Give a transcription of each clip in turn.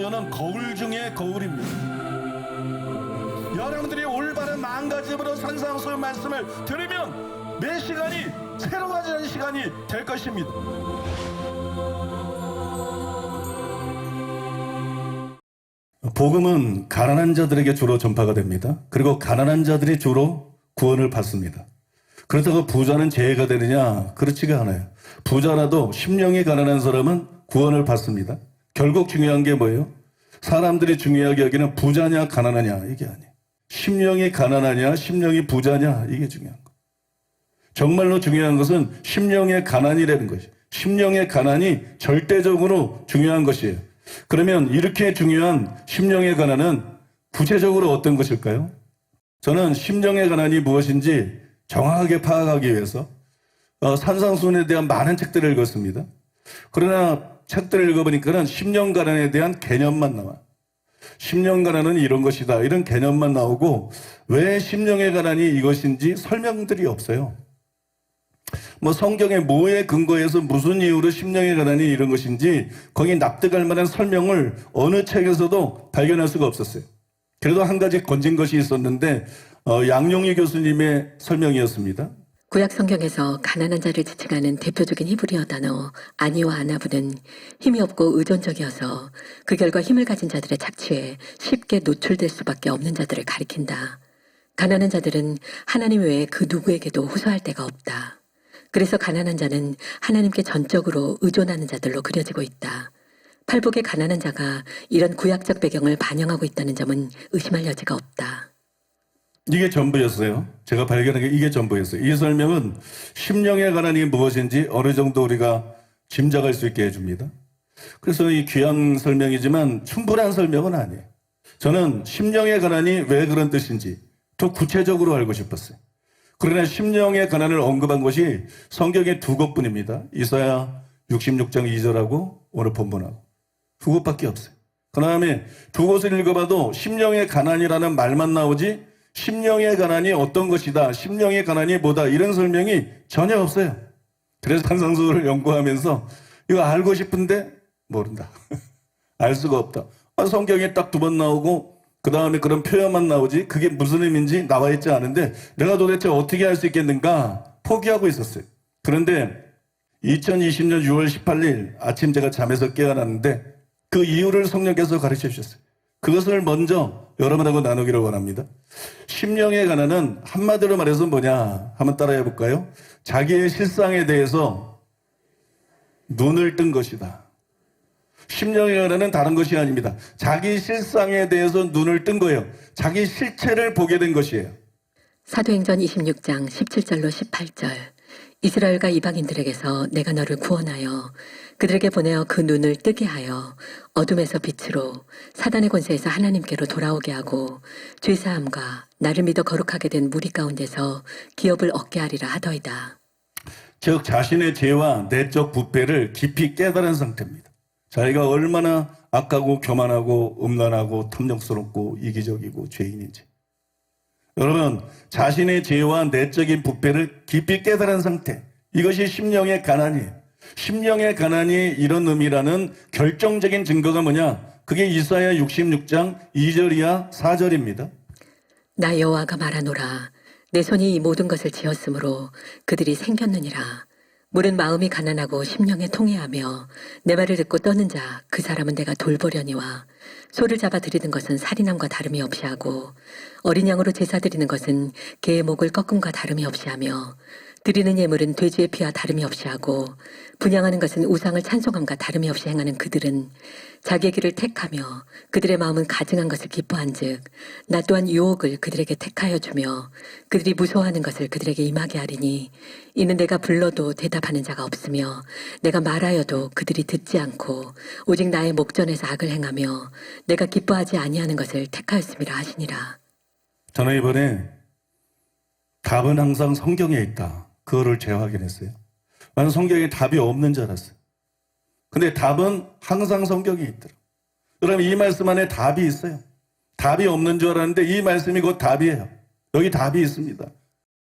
산상수훈은 거울 중에 거울입니다. 여러분들이 올바른 마음가짐으로 산상수훈 말씀을 들으면 매 시간이 새로워지는 시간이 될 것입니다. 복음은 가난한 자들에게 주로 전파가 됩니다. 그리고 가난한 자들이 주로 구원을 받습니다. 그렇다고 부자는 죄가 되느냐? 그렇지가 않아요. 부자라도 심령이 가난한 사람은 구원을 받습니다. 결국 중요한 게 뭐예요? 사람들이 중요하게 여기는 부자냐 가난하냐 이게 아니에요. 심령이 가난하냐 심령이 부자냐 이게 중요한 거예요. 정말로 중요한 것은 심령의 가난이라는 것이에요. 심령의 가난이 절대적으로 중요한 것이에요. 그러면 이렇게 중요한 심령의 가난은 구체적으로 어떤 것일까요? 저는 심령의 가난이 무엇인지 정확하게 파악하기 위해서 산상수훈에 대한 많은 책들을 읽었습니다. 그러나 책들을 읽어보니까 심령 가난에 대한 개념만 나와요. 심령 가난은 이런 것이다 이런 개념만 나오고 왜 심령의 가난이 이것인지 설명들이 없어요. 뭐 성경의 뭐에 근거해서 무슨 이유로 심령의 가난이 이런 것인지 거기 납득할 만한 설명을 어느 책에서도 발견할 수가 없었어요. 그래도 한 가지 건진 것이 있었는데 양용희 교수님의 설명이었습니다. 구약 성경에서 가난한 자를 지칭하는 대표적인 히브리어 단어 아니와 아나브는 힘이 없고 의존적이어서 그 결과 힘을 가진 자들의 착취에 쉽게 노출될 수밖에 없는 자들을 가리킨다. 가난한 자들은 하나님 외에 그 누구에게도 호소할 데가 없다. 그래서 가난한 자는 하나님께 전적으로 의존하는 자들로 그려지고 있다. 팔복의 가난한 자가 이런 구약적 배경을 반영하고 있다는 점은 의심할 여지가 없다. 이게 전부였어요. 제가 발견한 게 이게 전부였어요. 이 설명은 심령의 가난이 무엇인지 어느 정도 우리가 짐작할 수 있게 해줍니다. 그래서 이 귀한 설명이지만 충분한 설명은 아니에요. 저는 심령의 가난이 왜 그런 뜻인지 더 구체적으로 알고 싶었어요. 그러나 심령의 가난을 언급한 것이 성경의 두 곳뿐입니다. 이사야 66장 2절하고 오늘 본문하고 두 곳밖에 없어요. 그 다음에 두 곳을 읽어봐도 심령의 가난이라는 말만 나오지 심령의 가난이 어떤 것이다, 심령의 가난이 뭐다 이런 설명이 전혀 없어요. 그래서 산상수훈을 연구하면서 이거 알고 싶은데 모른다. 알 수가 없다. 성경에 딱 두 번 나오고 그 다음에 그런 표현만 나오지 그게 무슨 의미인지 나와 있지 않은데 내가 도대체 어떻게 할 수 있겠는가 포기하고 있었어요. 그런데 2020년 6월 18일 아침 제가 잠에서 깨어났는데 그 이유를 성령께서 가르쳐 주셨어요. 그것을 먼저 여러분하고 나누기를 원합니다. 심령의 가난은 한마디로 말해서 뭐냐 한번 따라해 볼까요? 자기의 실상에 대해서 눈을 뜬 것이다. 심령의 가난은 다른 것이 아닙니다. 자기 실상에 대해서 눈을 뜬 거예요. 자기 실체를 보게 된 것이에요. 사도행전 26장 17절로 18절 이스라엘과 이방인들에게서 내가 너를 구원하여 그들에게 보내어 그 눈을 뜨게 하여 어둠에서 빛으로 사단의 권세에서 하나님께로 돌아오게 하고 죄사함과 나를 믿어 거룩하게 된 무리 가운데서 기업을 얻게 하리라 하더이다. 즉 자신의 죄와 내적 부패를 깊이 깨달은 상태입니다. 자기가 얼마나 악하고 교만하고 음란하고 탐욕스럽고 이기적이고 죄인인지. 여러분 자신의 죄와 내적인 부패를 깊이 깨달은 상태 이것이 심령의 가난이에요. 심령의 가난이 이런 의미라는 결정적인 증거가 뭐냐 그게 이사야 66장 2절이야 4절입니다. 나 여호와가 말하노라 내 손이 이 모든 것을 지었으므로 그들이 생겼느니라. 물은 마음이 가난하고 심령에 통해하며 내 말을 듣고 떠는 자 그 사람은 내가 돌보려니와 소를 잡아 들이는 것은 살인함과 다름이 없이 하고 어린 양으로 제사 드리는 것은 개의 목을 꺾음과 다름이 없이 하며 드리는 예물은 돼지의 피와 다름이 없이 하고 분향하는 것은 우상을 찬송함과 다름이 없이 행하는 그들은 자기의 길을 택하며 그들의 마음은 가증한 것을 기뻐한즉 나 또한 유혹을 그들에게 택하여 주며 그들이 무서워하는 것을 그들에게 임하게 하리니 이는 내가 불러도 대답하는 자가 없으며 내가 말하여도 그들이 듣지 않고 오직 나의 목전에서 악을 행하며 내가 기뻐하지 아니하는 것을 택하였음이라 하시니라. 저는 이번에 답은 항상 성경에 있다. 그거를 재확인했어요. 나는 성경에 답이 없는 줄 알았어요. 근데 답은 항상 성경에 있더라고요. 여러분 이 말씀 안에 답이 있어요. 답이 없는 줄 알았는데 이 말씀이 곧 답이에요. 여기 답이 있습니다.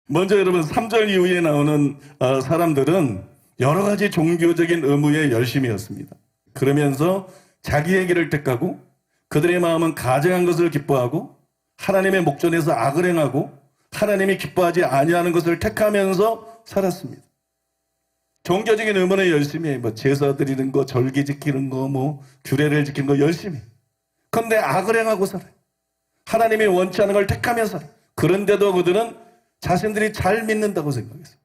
먼저 여러분 3절 이후에 나오는 사람들은 여러 가지 종교적인 의무에 열심이었습니다. 그러면서 자기의 길을 택하고 그들의 마음은 가증한 것을 기뻐하고 하나님의 목전에서 악을 행하고 하나님이 기뻐하지 아니하는 것을 택하면서 살았습니다. 종교적인 의무는 열심히 해. 제사 드리는 거, 절기 지키는 거, 규례를 지키는 거 열심히 해. 그런데 악을 행하고 살아요. 하나님이 원치 않은 걸 택하며 살아요. 그런데도 그들은 자신들이 잘 믿는다고 생각했어요.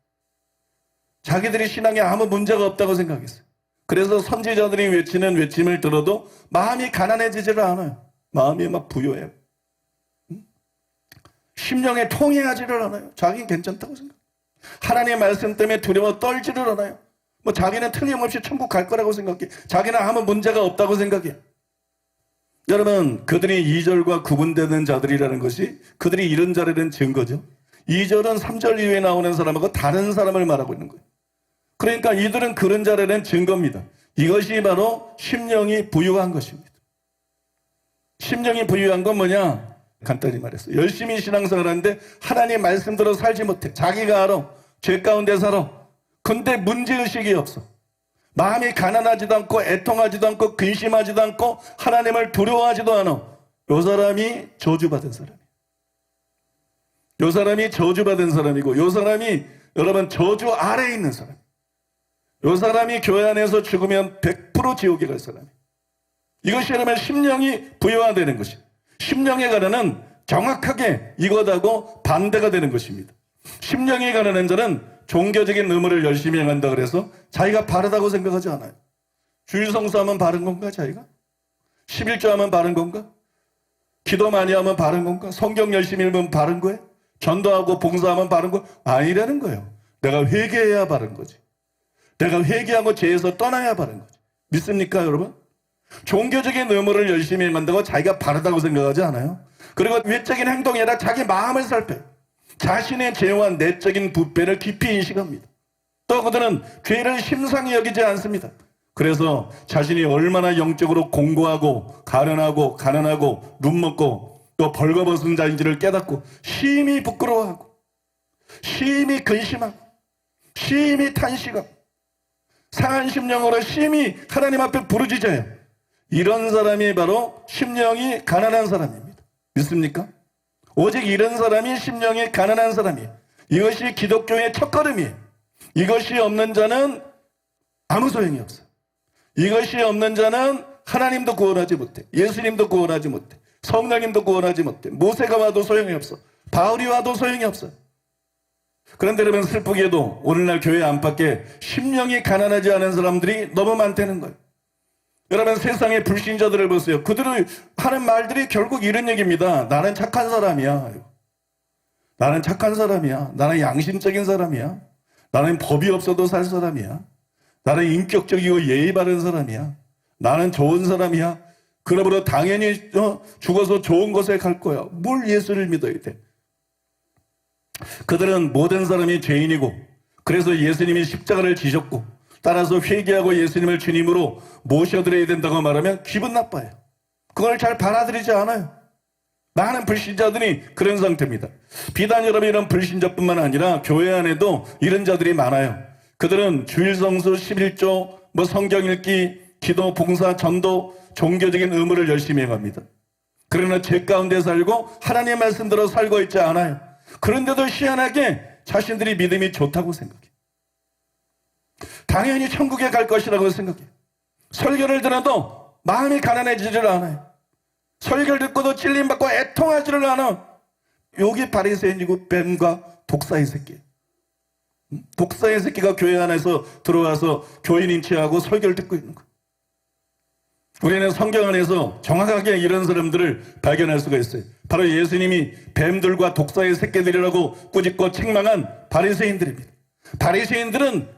자기들이 신앙에 아무 문제가 없다고 생각했어요. 그래서 선지자들이 외치는 외침을 들어도 마음이 가난해지지를 않아요. 마음이 막 부요해요. 심령에 통해하지를 않아요. 자기는 괜찮다고 생각해요. 하나님의 말씀 때문에 두려워 떨지를 않아요. 자기는 틀림없이 천국 갈 거라고 생각해. 자기는 아무 문제가 없다고 생각해. 여러분, 그들이 2절과 구분되는 자들이라는 것이 그들이 이런 자라는 증거죠. 2절은 3절 이후에 나오는 사람하고 다른 사람을 말하고 있는 거예요. 그러니까 이들은 그런 자라는 증거입니다. 이것이 바로 심령이 부유한 것입니다. 심령이 부유한 건 뭐냐? 간단히 말했어요. 열심히 신앙생활 하는데 하나님 말씀대로 살지 못해. 자기가 알아. 죄 가운데 살아. 근데 문제의식이 없어. 마음이 가난하지도 않고 애통하지도 않고 근심하지도 않고 하나님을 두려워하지도 않아. 요 사람이 저주받은 사람이에요. 요 사람이 저주받은 사람이고 요 사람이 여러분 저주 아래에 있는 사람. 요 사람이 교회 안에서 죽으면 100% 지옥에 갈 사람이에요. 이것이 여러분 심령이 부여화되는 것이에요. 심령의 가난은 정확하게 이것하고 반대가 되는 것입니다. 심령의 가난한 자는 종교적인 의무를 열심히 행한다 그래서 자기가 바르다고 생각하지 않아요. 주일 성수하면 바른 건가 자기가? 11조 하면 바른 건가? 기도 많이 하면 바른 건가? 성경 열심히 읽으면 바른 거예요? 전도하고 봉사하면 바른 거? 아니라는 거예요. 내가 회개해야 바른 거지. 내가 회개하고 죄에서 떠나야 바른 거지. 믿습니까 여러분? 종교적인 의무를 열심히 행한다고 자기가 바르다고 생각하지 않아요. 그리고 외적인 행동이 아니라 자기 마음을 살펴요. 자신의 죄와 내적인 부패를 깊이 인식합니다. 또 그들은 죄를 심상히 여기지 않습니다. 그래서 자신이 얼마나 영적으로 공고하고 가련하고 가난하고 눈먹고 또 벌거벗은 자인지를 깨닫고 심히 부끄러워하고 심히 근심하고 심히 탄식하고 상한 심령으로 심히 하나님 앞에 부르짖어요. 이런 사람이 바로 심령이 가난한 사람입니다. 믿습니까? 오직 이런 사람이 심령이 가난한 사람이에요. 이것이 기독교의 첫걸음이에요. 이것이 없는 자는 아무 소용이 없어요. 이것이 없는 자는 하나님도 구원하지 못해. 예수님도 구원하지 못해. 성령님도 구원하지 못해. 모세가 와도 소용이 없어. 바울이 와도 소용이 없어요. 그런데 여러분 슬프게도 오늘날 교회 안팎에 심령이 가난하지 않은 사람들이 너무 많다는 거예요. 여러분 세상의 불신자들을 보세요. 그들이 하는 말들이 결국 이런 얘기입니다. 나는 착한 사람이야. 나는 착한 사람이야. 나는 양심적인 사람이야. 나는 법이 없어도 살 사람이야. 나는 인격적이고 예의 바른 사람이야. 나는 좋은 사람이야. 그러므로 당연히 죽어서 좋은 곳에 갈 거야. 뭘 예수를 믿어야 돼? 그들은 모든 사람이 죄인이고 그래서 예수님이 십자가를 지셨고 따라서 회개하고 예수님을 주님으로 모셔드려야 된다고 말하면 기분 나빠요. 그걸 잘 받아들이지 않아요. 많은 불신자들이 그런 상태입니다. 비단 여러분 이런 불신자뿐만 아니라 교회 안에도 이런 자들이 많아요. 그들은 주일성수 11조 성경 읽기 기도 봉사 전도 종교적인 의무를 열심히 해갑니다. 그러나 죄 가운데 살고 하나님의 말씀대로 살고 있지 않아요. 그런데도 희한하게 자신들이 믿음이 좋다고 생각해요. 당연히 천국에 갈 것이라고 생각해요. 설교를 들어도 마음이 가난해지질 않아요. 설교를 듣고도 찔림받고 애통하지를 않아. 여기 바리새인이고 뱀과 독사의 새끼. 독사의 새끼가 교회 안에서 들어와서 교인 인치하고 설교를 듣고 있는 거예요. 우리는 성경 안에서 정확하게 이런 사람들을 발견할 수가 있어요. 바로 예수님이 뱀들과 독사의 새끼들이라고 꾸짖고 책망한 바리새인들입니다. 바리새인들은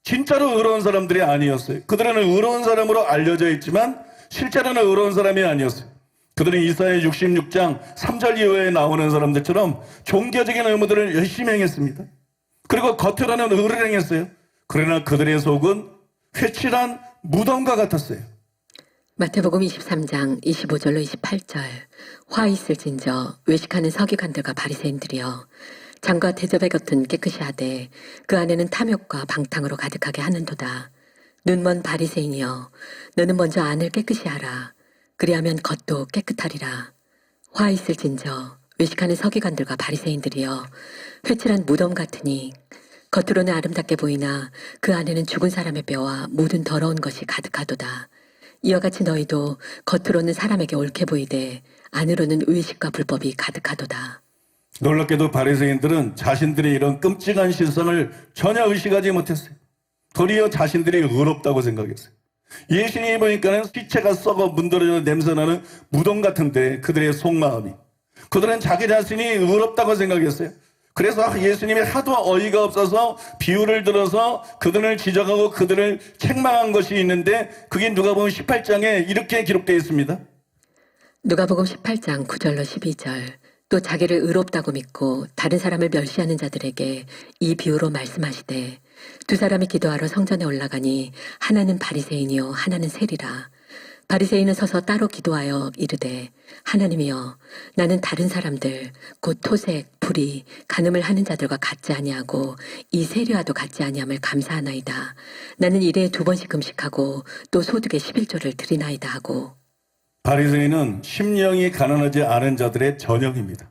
진짜로 의로운 사람들이 아니었어요. 그들은 의로운 사람으로 알려져 있지만 실제로는 의로운 사람이 아니었어요. 그들은 이사야 66장 3절 이후에 나오는 사람들처럼 종교적인 의무들을 열심히 행했습니다. 그리고 겉으로는 의를 행했어요. 그러나 그들의 속은 회칠한 무덤과 같았어요. 마태복음 23장 25절로 28절 화 있을진저 외식하는 서기관들과 바리새인들이여 장과 대접의 겉은 깨끗이 하되 그 안에는 탐욕과 방탕으로 가득하게 하는도다. 눈먼 바리새인이여, 너는 먼저 안을 깨끗이 하라. 그리하면 겉도 깨끗하리라. 화 있을진저 외식하는 서기관들과 바리새인들이여, 회칠한 무덤 같으니 겉으로는 아름답게 보이나 그 안에는 죽은 사람의 뼈와 모든 더러운 것이 가득하도다. 이와 같이 너희도 겉으로는 사람에게 옳게 보이되 안으로는 의식과 불법이 가득하도다. 놀랍게도 바리새인들은 자신들의 이런 끔찍한 실상을 전혀 의식하지 못했어요. 도리어 자신들이 의롭다고 생각했어요. 예수님이 보니까는 시체가 썩어 문드러져 냄새나는 무덤 같은데 그들의 속마음이, 그들은 자기 자신이 의롭다고 생각했어요. 그래서 예수님이 하도 어이가 없어서 비유를 들어서 그들을 지적하고 그들을 책망한 것이 있는데, 그게 누가복음 18장에 이렇게 기록되어 있습니다. 누가복음 18장 9절로 12절. 또 자기를 의롭다고 믿고 다른 사람을 멸시하는 자들에게 이 비유로 말씀하시되, 두 사람이 기도하러 성전에 올라가니 하나는 바리새인이요 하나는 세리라. 바리새인은 서서 따로 기도하여 이르되, 하나님이여, 나는 다른 사람들 곧 토색, 불의, 간음을 하는 자들과 같지 아니하고 이 세리와도 같지 아니함을 감사하나이다. 나는 일에 2번씩 금식하고 또 소득의 11조를 드리나이다 하고. 바리새인은 심령이 가난하지 않은 자들의 전형입니다.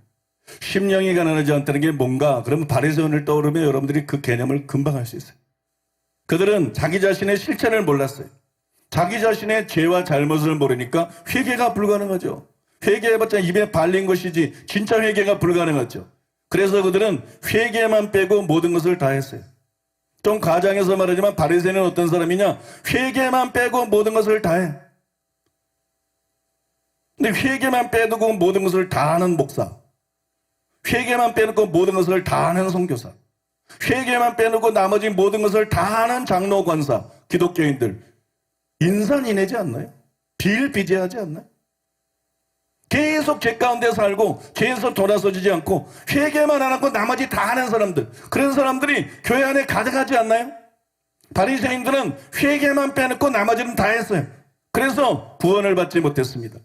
심령이 가난하지 않다는 게 뭔가, 그러면 바리새인을 떠오르면 여러분들이 그 개념을 금방 알 수 있어요. 그들은 자기 자신의 실체를 몰랐어요. 자기 자신의 죄와 잘못을 모르니까 회개가 불가능하죠. 회개해봤자 입에 발린 것이지 진짜 회개가 불가능하죠. 그래서 그들은 회개만 빼고 모든 것을 다 했어요. 좀 과장해서 말하지만 바리새인은 어떤 사람이냐? 회개만 빼고 모든 것을 다 해. 근데 회개만 빼두고 모든 것을 다 하는 목사, 회개만 빼놓고 모든 것을 다 하는 선교사, 회개만 빼놓고 나머지 모든 것을 다 하는 장로, 권사, 기독교인들, 인산인해지 않나요? 비일비재하지 않나요? 계속 죄 가운데 살고 계속 돌아서지지 않고 회개만 안 하고 나머지 다 하는 사람들, 그런 사람들이 교회 안에 가득하지 않나요? 바리새인들은 회개만 빼놓고 나머지는 다 했어요. 그래서 구원을 받지 못했습니다.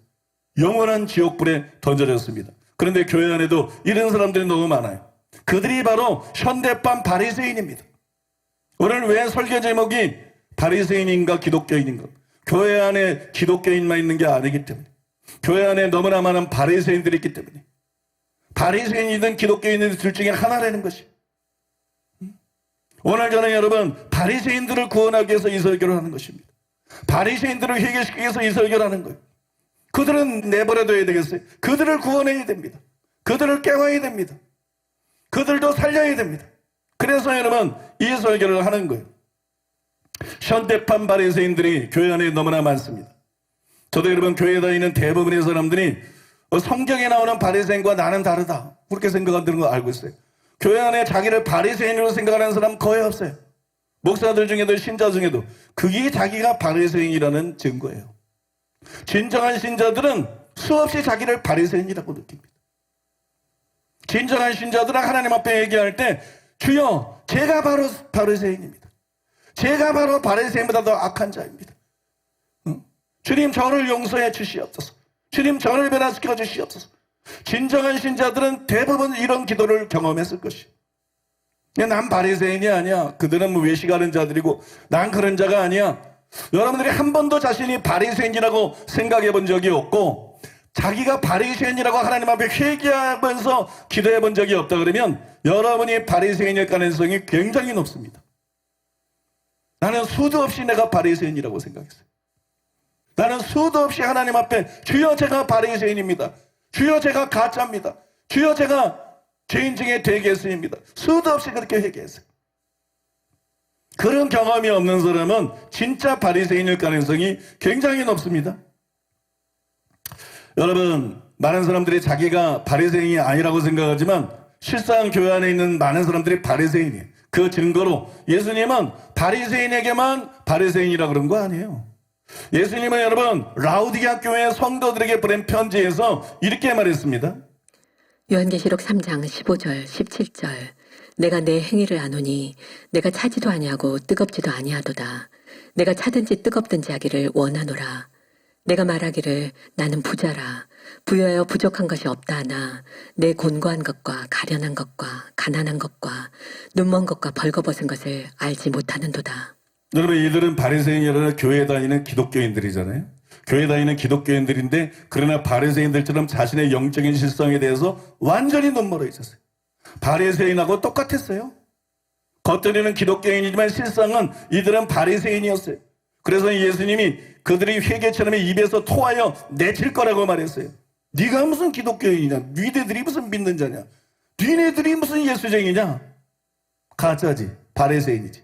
영원한 지옥불에 던져졌습니다. 그런데 교회 안에도 이런 사람들이 너무 많아요. 그들이 바로 현대판 바리새인입니다. 오늘 왜 설교 제목이 바리새인인가 기독교인인가? 교회 안에 기독교인만 있는 게 아니기 때문에, 교회 안에 너무나 많은 바리새인들이 있기 때문에, 바리새인이든 기독교인이든 둘 중에 하나라는 것이. 오늘 저는 여러분 바리새인들을 구원하기 위해서 이 설교를 하는 것입니다. 바리새인들을 회개시키기 위해서 이 설교를 하는 거예요. 그들은 내버려둬야 되겠어요? 그들을 구원해야 됩니다. 그들을 깨워야 됩니다. 그들도 살려야 됩니다. 그래서 여러분 이 설교를 하는 거예요. 현대판 바리새인들이 교회 안에 너무나 많습니다. 저도 여러분 교회에 다니는 대부분의 사람들이 성경에 나오는 바리새인과 나는 다르다, 그렇게 생각하는 거 알고 있어요. 교회 안에 자기를 바리새인으로 생각하는 사람 거의 없어요. 목사들 중에도 신자 중에도 그게 자기가 바리새인이라는 증거예요. 진정한 신자들은 수없이 자기를 바리새인이라고 느낍니다. 진정한 신자들은 하나님 앞에 얘기할 때, 주여 제가 바로 바리새인입니다. 제가 바로 바리새인보다 더 악한 자입니다. 주님 저를 용서해 주시옵소서. 주님 저를 변화시켜 주시옵소서. 진정한 신자들은 대부분 이런 기도를 경험했을 것이에요. 난 바리새인이 아니야. 그들은 외식하는 자들이고 난 그런 자가 아니야. 여러분들이 한 번도 자신이 바리새인이라고 생각해 본 적이 없고, 자기가 바리새인이라고 하나님 앞에 회개하면서 기도해 본 적이 없다 그러면 여러분이 바리새인일 가능성이 굉장히 높습니다. 나는 수도 없이 내가 바리새인이라고 생각했어요. 나는 수도 없이 하나님 앞에 주여 제가 바리새인입니다. 주여 제가 가짜입니다. 주여 제가 죄인 중에 되겠습니다. 수도 없이 그렇게 회개했어요. 그런 경험이 없는 사람은 진짜 바리새인일 가능성이 굉장히 높습니다. 여러분, 많은 사람들이 자기가 바리새인이 아니라고 생각하지만 실상 교회 안에 있는 많은 사람들이 바리새인이에요. 그 증거로 예수님은 바리새인에게만 바리새인이라고 그런 거 아니에요. 예수님은 여러분 라우디게아 교회 성도들에게 보낸 편지에서 이렇게 말했습니다. 요한계시록 3장 15절 17절. 내가 내 행위를 아노니 내가 차지도 아니하고 뜨겁지도 아니하도다. 내가 차든지 뜨겁든지 하기를 원하노라. 내가 말하기를 나는 부자라. 부여하여 부족한 것이 없다 하나 내 곤고한 것과 가련한 것과 가난한 것과 눈먼 것과 벌거벗은 것을 알지 못하는도다. 여러분, 이들은 바리새인이라는 교회 다니는 기독교인들이잖아요. 교회 다니는 기독교인들인데 그러나 바리새인들처럼 자신의 영적인 실성에 대해서 완전히 눈멀어 있었어요. 바리새인하고 똑같았어요. 겉들이는 기독교인이지만 실상은 이들은 바리새인이었어요. 그래서 예수님이 그들이 회개처럼 입에서 토하여 내칠 거라고 말했어요. 네가 무슨 기독교인이냐? 니네들이 무슨 믿는 자냐? 니네들이 무슨 예수쟁이냐? 가짜지. 바리새인이지.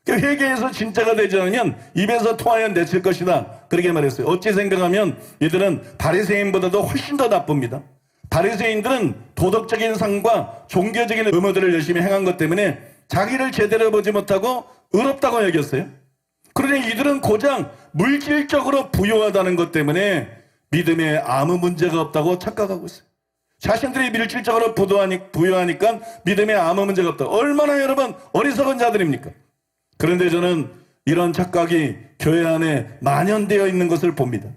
회개해서 진짜가 되지 않으면 입에서 토하여 내칠 것이다. 그렇게 말했어요. 어찌 생각하면 이들은 바리새인보다도 훨씬 더 나쁩니다. 바리새인들은 도덕적인 상과 종교적인 의무들을 열심히 행한 것 때문에 자기를 제대로 보지 못하고 의롭다고 여겼어요. 그러니 이들은 고작 물질적으로 부유하다는 것 때문에 믿음에 아무 문제가 없다고 착각하고 있어요. 자신들이 물질적으로 부유하니까 믿음에 아무 문제가 없다. 얼마나 여러분 어리석은 자들입니까? 그런데 저는 이런 착각이 교회 안에 만연되어 있는 것을 봅니다.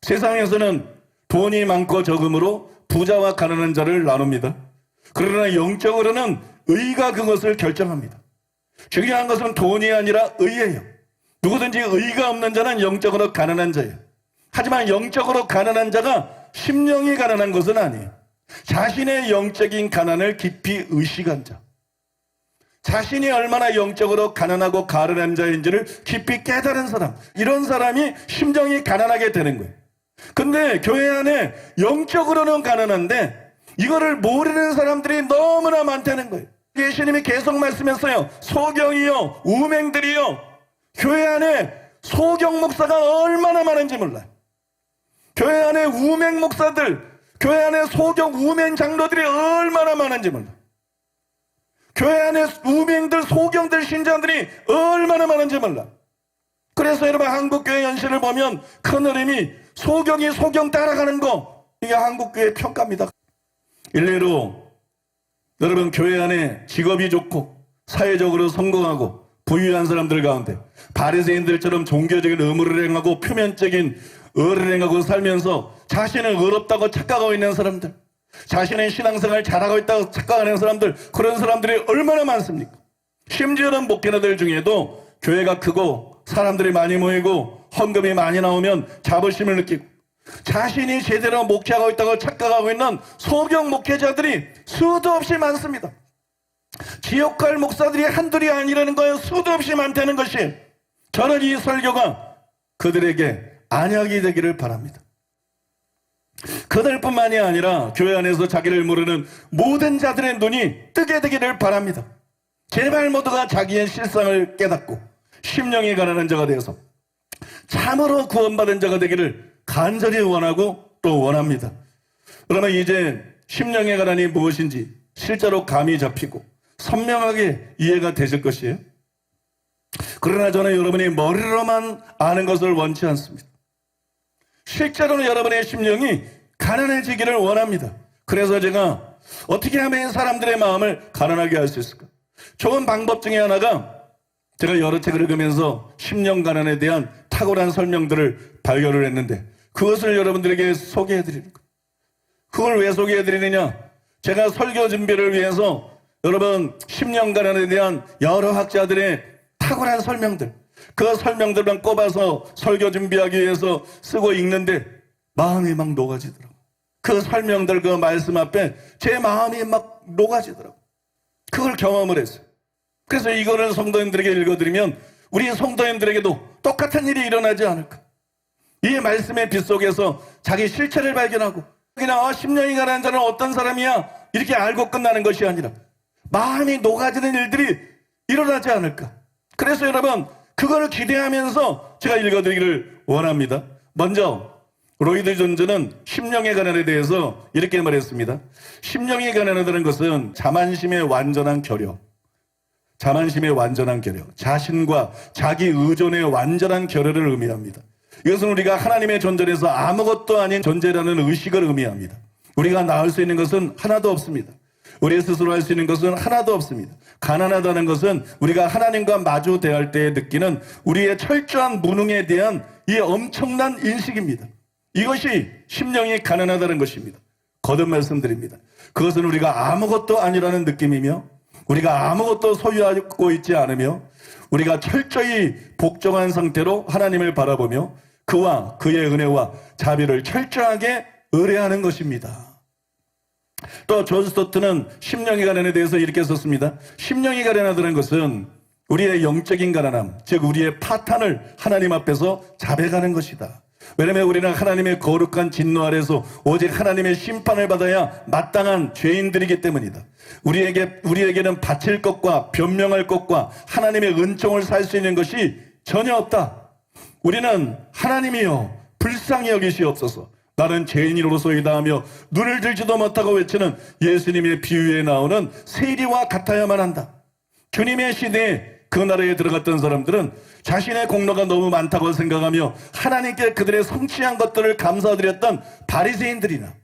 세상에서는 돈이 많고 적음으로 부자와 가난한 자를 나눕니다. 그러나 영적으로는 의가 그것을 결정합니다. 중요한 것은 돈이 아니라 의예요. 누구든지 의가 없는 자는 영적으로 가난한 자예요. 하지만 영적으로 가난한 자가 심령이 가난한 것은 아니에요. 자신의 영적인 가난을 깊이 의식한 자, 자신이 얼마나 영적으로 가난하고 가련한 자인지를 깊이 깨달은 사람, 이런 사람이 심정이 가난하게 되는 거예요. 근데 교회 안에 영적으로는 가난한데 이거를 모르는 사람들이 너무나 많다는 거예요. 예수님이 계속 말씀했어요. 소경이요, 우맹들이요. 교회 안에 소경 목사가 얼마나 많은지 몰라요. 교회 안에 우맹 목사들, 교회 안에 소경 우맹 장로들이 얼마나 많은지 몰라요. 교회 안에 우맹들, 소경들, 신자들이 얼마나 많은지 몰라. 그래서 여러분 한국교회 현실을 보면 큰 흐름이 소경이 소경 따라가는 거, 이게 한국교회 평가입니다. 일례로 여러분 교회 안에 직업이 좋고 사회적으로 성공하고 부유한 사람들 가운데 바리새인들처럼 종교적인 의무를 행하고 표면적인 의를 행하고 살면서 자신은 의롭다고 착각하고 있는 사람들, 자신의 신앙생활 잘하고 있다고 착각하는 사람들, 그런 사람들이 얼마나 많습니까? 심지어는 목회자들 중에도 교회가 크고 사람들이 많이 모이고 헌금이 많이 나오면 자부심을 느끼고 자신이 제대로 목회하고 있다고 착각하고 있는 소경 목회자들이 수도 없이 많습니다. 지옥갈 목사들이 한둘이 아니라는 거예요. 수도 없이 많다는 것이. 저는 이 설교가 그들에게 안약이 되기를 바랍니다. 그들뿐만이 아니라 교회 안에서 자기를 모르는 모든 자들의 눈이 뜨게 되기를 바랍니다. 제발 모두가 자기의 실상을 깨닫고 심령이 가난한 자가 되어서 참으로 구원받은 자가 되기를 간절히 원하고 또 원합니다. 그러면 이제 심령의 가난이 무엇인지 실제로 감이 잡히고 선명하게 이해가 되실 것이에요. 그러나 저는 여러분이 머리로만 아는 것을 원치 않습니다. 실제로는 여러분의 심령이 가난해지기를 원합니다. 그래서 제가 어떻게 하면 사람들의 마음을 가난하게 할 수 있을까? 좋은 방법 중에 하나가 제가 여러 책을 읽으면서 심령 가난에 대한 탁월한 설명들을 발견을 했는데 그것을 여러분들에게 소개해드리는 거예요. 그걸 왜 소개해드리느냐? 제가 설교 준비를 위해서 여러분 심령 가난에 대한 여러 학자들의 탁월한 설명들, 그 설명들만 꼽아서 설교 준비하기 위해서 쓰고 읽는데 마음이 막 녹아지더라고요. 그 설명들, 그 말씀 앞에 제 마음이 막 녹아지더라고요. 그걸 경험을 했어요. 그래서 이거를 성도님들에게 읽어드리면 우리 성도님들에게도 똑같은 일이 일어나지 않을까. 이 말씀의 빛 속에서 자기 실체를 발견하고 그냥 심령이 가난한 자는 어떤 사람이야 이렇게 알고 끝나는 것이 아니라 마음이 녹아지는 일들이 일어나지 않을까. 그래서 여러분 그거를 기대하면서 제가 읽어드리기를 원합니다. 먼저 로이드 존즈는 심령의 가난에 대해서 이렇게 말했습니다. 심령이 가난하다는 것은 자만심의 완전한 결여, 자만심의 완전한 결여, 자신과 자기 의존의 완전한 결여를 의미합니다. 이것은 우리가 하나님의 존재에서 아무것도 아닌 존재라는 의식을 의미합니다. 우리가 나을 수 있는 것은 하나도 없습니다. 우리 스스로 할 수 있는 것은 하나도 없습니다. 가난하다는 것은 우리가 하나님과 마주 대할 때 느끼는 우리의 철저한 무능에 대한 이 엄청난 인식입니다. 이것이 심령이 가난하다는 것입니다. 거듭 말씀드립니다. 그것은 우리가 아무것도 아니라는 느낌이며 우리가 아무것도 소유하고 있지 않으며 우리가 철저히 복종한 상태로 하나님을 바라보며 그와 그의 은혜와 자비를 철저하게 의뢰하는 것입니다. 또 존 스토트는 심령의 가난에 대해서 이렇게 썼습니다. 심령이 가난하다는 것은 우리의 영적인 가난함, 즉 우리의 파탄을 하나님 앞에서 자백하는 것이다. 왜냐하면 우리는 하나님의 거룩한 진노 아래서 오직 하나님의 심판을 받아야 마땅한 죄인들이기 때문이다. 우리에게는 바칠 것과 변명할 것과 하나님의 은총을 살 수 있는 것이 전혀 없다. 우리는 하나님이여 불쌍히 여기시옵소서, 나는 죄인으로소이다 하며 눈을 들지도 못하고 외치는 예수님의 비유에 나오는 세리와 같아야만 한다. 주님의 시대에 그 나라에 들어갔던 사람들은 자신의 공로가 너무 많다고 생각하며 하나님께 그들의 성취한 것들을 감사드렸던 바리새인들이나